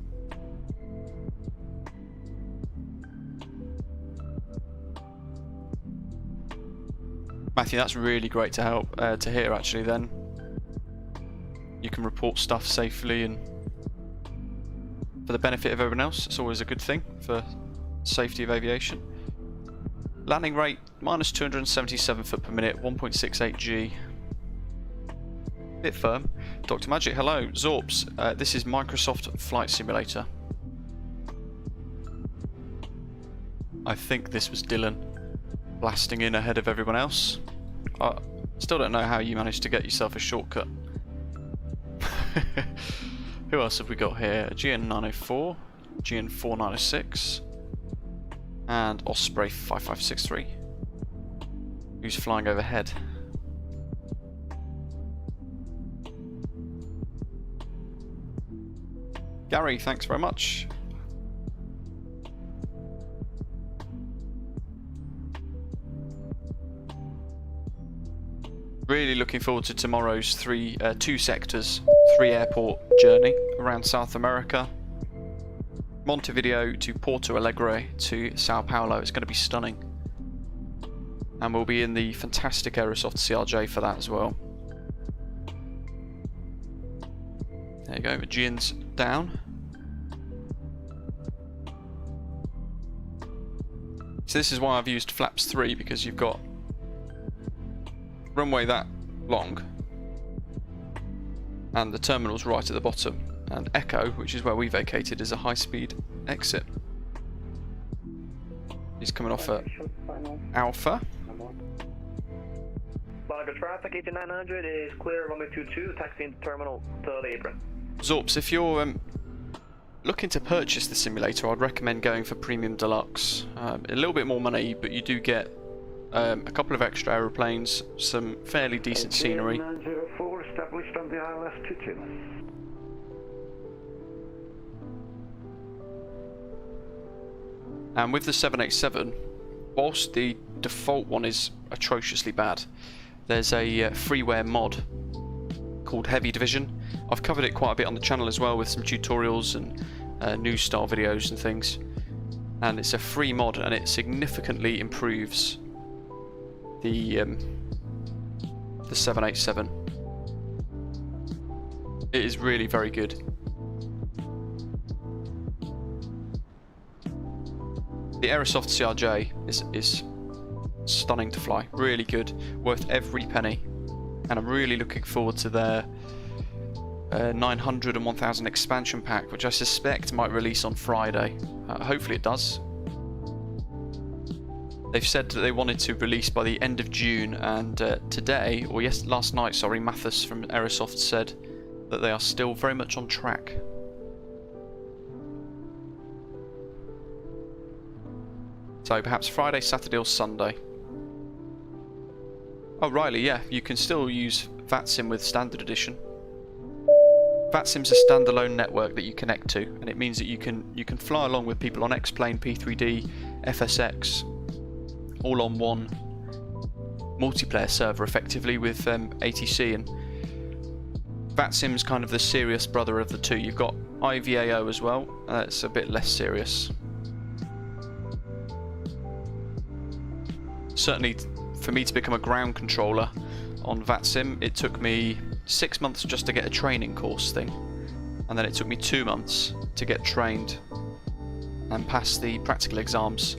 Matthew, that's really great to help to hear actually then. You can report stuff safely and for the benefit of everyone else. It's always a good thing for safety of aviation. Landing rate minus 277 foot per minute, 1.68 G. Bit firm. Dr. Magic, hello. Zorps, this is Microsoft Flight Simulator. I think this was Dylan blasting in ahead of everyone else. I still don't know how you managed to get yourself a shortcut. Who else have we got here? GN904, GN4906, and Osprey 5563. Who's flying overhead? Gary, thanks very much. Really looking forward to tomorrow's two sectors, 3 airport journey around South America. Montevideo to Porto Alegre to Sao Paulo. It's going to be stunning. And we'll be in the fantastic Aerosoft CRJ for that as well. There you go, Aegean's down. So this is why I've used flaps 3, because you've got runway that long and the terminal's right at the bottom, and Echo, which is where we vacated, is a high-speed exit. He's coming off at Alpha. Larnaca traffic, 8900 is clear, runway 22, taxiing to terminal to the apron. Zorps, if you're looking to purchase the simulator, I'd recommend going for Premium Deluxe. A little bit more money, but you do get a couple of extra aeroplanes, some fairly decent scenery. 904 established on the ILS 22. And with the 787, whilst the default one is atrociously bad, there's a freeware mod called Heavy Division. I've covered it quite a bit on the channel as well, with some tutorials and news style videos and things. And it's a free mod, and it significantly improves the 787. It is really very good. The Aerosoft CRJ is stunning to fly, really good, worth every penny, and I'm really looking forward to their 900 and 1000 expansion pack, which I suspect might release on Friday. Hopefully it does. They've said that they wanted to release by the end of June, and today, or last night, sorry, Mathis from Aerosoft said that they are still very much on track. So perhaps Friday, Saturday or Sunday. Oh, Riley, yeah, you can still use VATSIM with Standard Edition. VATSIM's a standalone network that you connect to, and it means that you can fly along with people on X-Plane, P3D, FSX, all on one multiplayer server effectively with ATC, and VATSIM's kind of the serious brother of the two. You've got IVAO as well, it's a bit less serious. Certainly for me to become a ground controller on VATSIM, it took me 6 months just to get a training course thing, and then it took me 2 months to get trained and pass the practical exams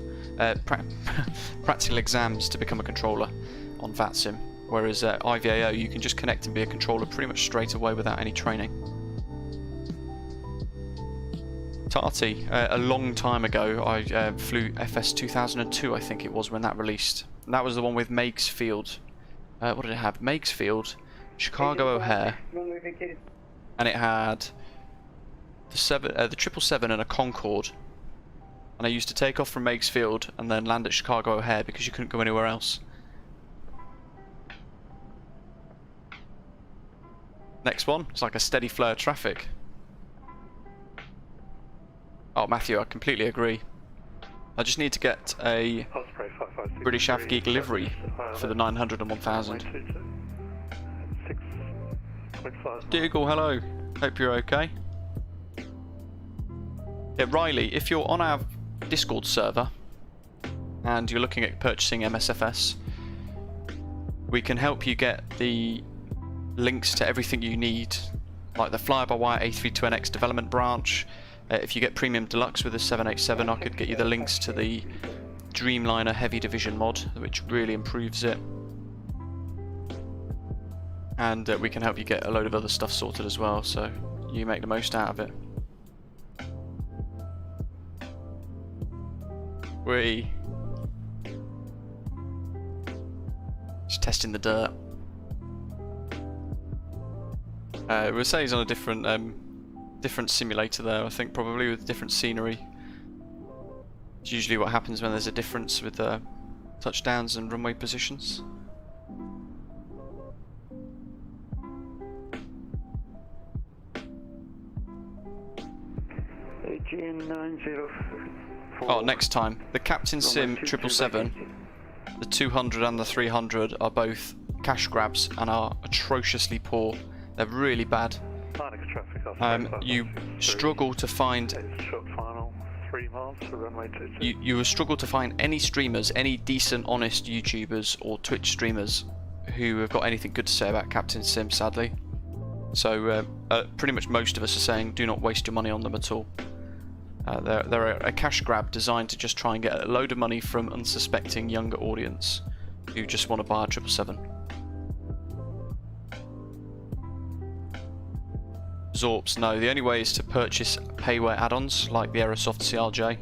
to become a controller on VATSIM, whereas IVAO you can just connect and be a controller pretty much straight away without any training. Tati, a long time ago I flew FS 2002, I think it was, when that released. And that was the one with Meigs Field. What did it have? Meigs Field, Chicago O'Hare, and it had the 777 and a Concorde. And I used to take off from Meigs Field and then land at Chicago O'Hare because you couldn't go anywhere else. Next one, it's like a steady flow of traffic. Oh, Matthew, I completely agree. I just need to get a British AvGeek livery for the 900 and 1000. Dougal, hello. Hope you're okay. Yeah, Riley, if you're on our Discord server and you're looking at purchasing MSFS, we can help you get the links to everything you need, like the flybywire A32NX development branch. If you get Premium Deluxe with the 787, I could get you the links to the Dreamliner Heavy Division mod, which really improves it. And we can help you get a load of other stuff sorted as well, so you make the most out of it. Just testing the dirt. We'll say he's on a different simulator there, I think, probably with different scenery. It's usually what happens when there's a difference with touchdowns and runway positions. Oh, next time. The Captain Sim 777, the 200 and the 300 are both cash grabs and are atrociously poor. They're really bad. Larnaca traffic, Osprey You 5563 struggle to find is short final 3 miles to runway 22. you will struggle to find any streamers, any decent, honest YouTubers or Twitch streamers who have got anything good to say about Captain Sim, sadly. So pretty much most of us are saying do not waste your money on them at all. They're a cash grab designed to just try and get a load of money from unsuspecting younger audience who just want to buy a 777. Zorps, no. The only way is to purchase payware add-ons like the Aerosoft CRJ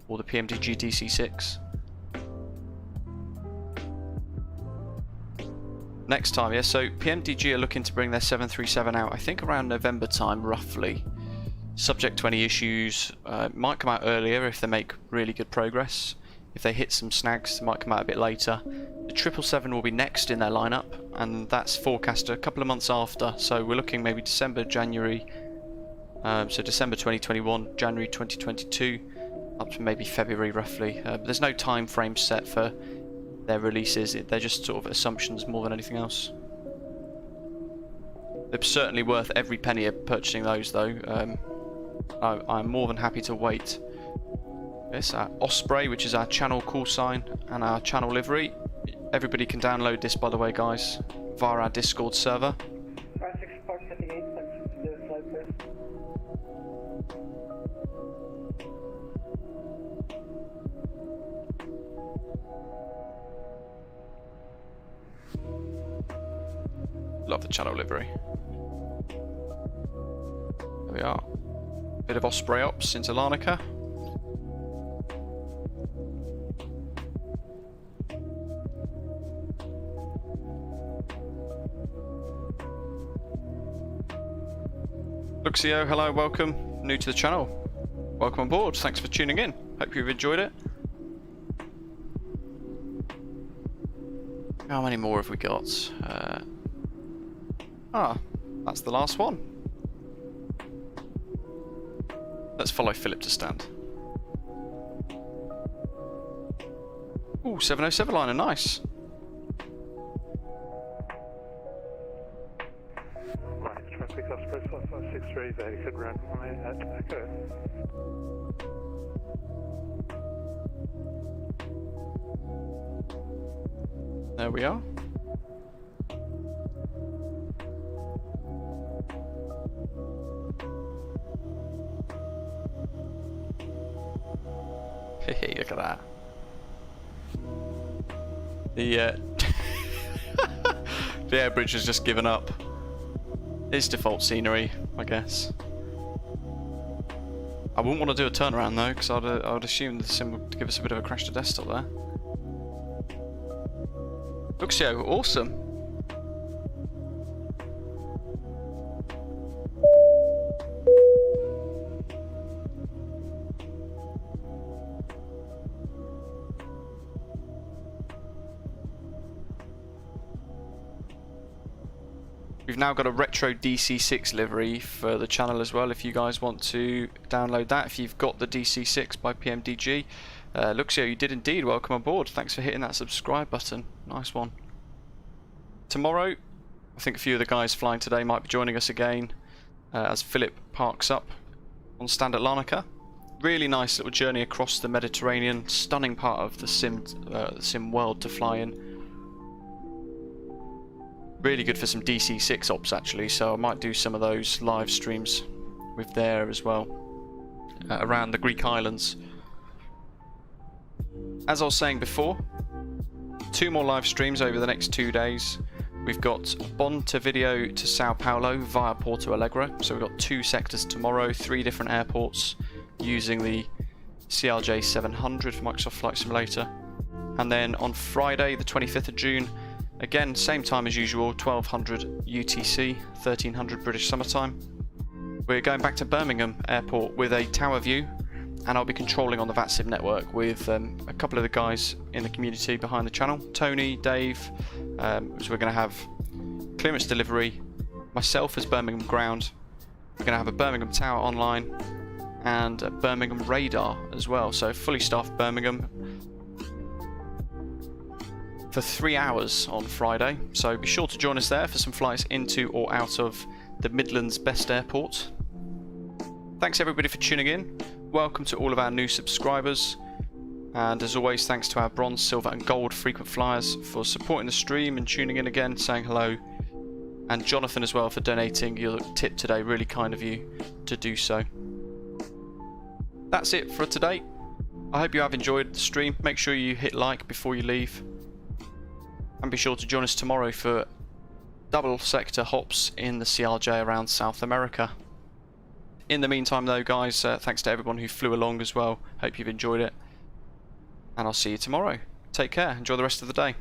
or the PMDG DC6. Next time, yeah, so PMDG are looking to bring their 737 out, I think around November time, roughly. Subject to any issues, might come out earlier if they make really good progress. If they hit some snags, it might come out a bit later. The 777 will be next in their lineup, and that's forecasted a couple of months after, so we're looking maybe December, January, so December 2021, January 2022, up to maybe February roughly. But there's no time frame set for their releases, they're just sort of assumptions more than anything else. They're certainly worth every penny of purchasing those though. I'm more than happy to wait. This our Osprey, which is our channel call sign and our channel livery. Everybody can download this, by the way, guys, via our Discord server. Love the channel livery. There we are. Bit of Osprey ops into Larnaca. Luxio, hello, welcome. New to the channel. Welcome on board. Thanks for tuning in. Hope you've enjoyed it. How many more have we got? That's the last one. Let's follow Philip to stand. Ooh, 707 liner, nice. Larnaca traffic, Osprey 5563, vacant runway at Takeoff. There we are. Hey, look at that. The the air bridge has just given up. It's default scenery, I guess. I wouldn't want to do a turnaround though, because I'd assume the sim would give us a bit of a crash to desktop there. Luxio, awesome. We've now got a retro DC6 livery for the channel as well, if you guys want to download that, if you've got the DC6 by PMDG. Luxio, you did indeed, welcome aboard. Thanks for hitting that subscribe button. Nice one. Tomorrow, I think a few of the guys flying today might be joining us again as Philip parks up on stand at Larnaca. Really nice little journey across the Mediterranean, stunning part of the sim world to fly in. Really good for some DC6 ops actually, so I might do some of those live streams with there as well, around the Greek islands. As I was saying before, 2 more live streams over the next 2 days. We've got Montevideo to Sao Paulo via Porto Alegre, so we've got 2 sectors tomorrow, 3 different airports using the CRJ 700 for Microsoft Flight Simulator. And then on Friday the 25th of June, again, same time as usual, 1200 UTC, 1300 British summertime. We're going back to Birmingham Airport with a tower view, and I'll be controlling on the VATSIM network with a couple of the guys in the community behind the channel. Tony, Dave, so we're going to have clearance delivery, myself as Birmingham ground, we're going to have a Birmingham tower online, and a Birmingham radar as well, so fully staffed Birmingham. for 3 hours on Friday, so be sure to join us there for some flights into or out of the Midlands' best airport. Thanks everybody for tuning in. Welcome to all of our new subscribers, and as always thanks to our bronze, silver and gold frequent flyers for supporting the stream and tuning in again, saying hello, and Jonathan as well for donating your tip today, really kind of you to do so. That's it for today. I hope you have enjoyed the stream. Make sure you hit like before you leave, and be sure to join us tomorrow for double sector hops in the CRJ around South America. In the meantime though guys, thanks to everyone who flew along as well. Hope you've enjoyed it, and I'll see you tomorrow. Take care, enjoy the rest of the day.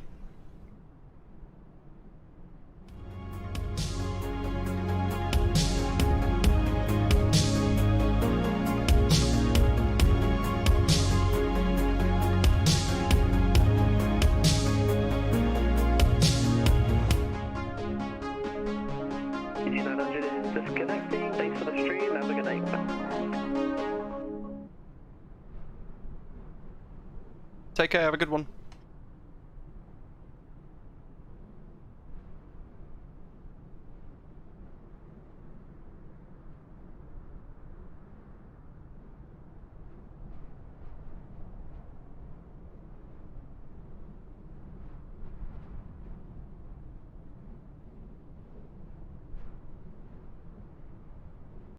Disconnecting. Thanks for the stream. Have a good night. Take care, have a good one.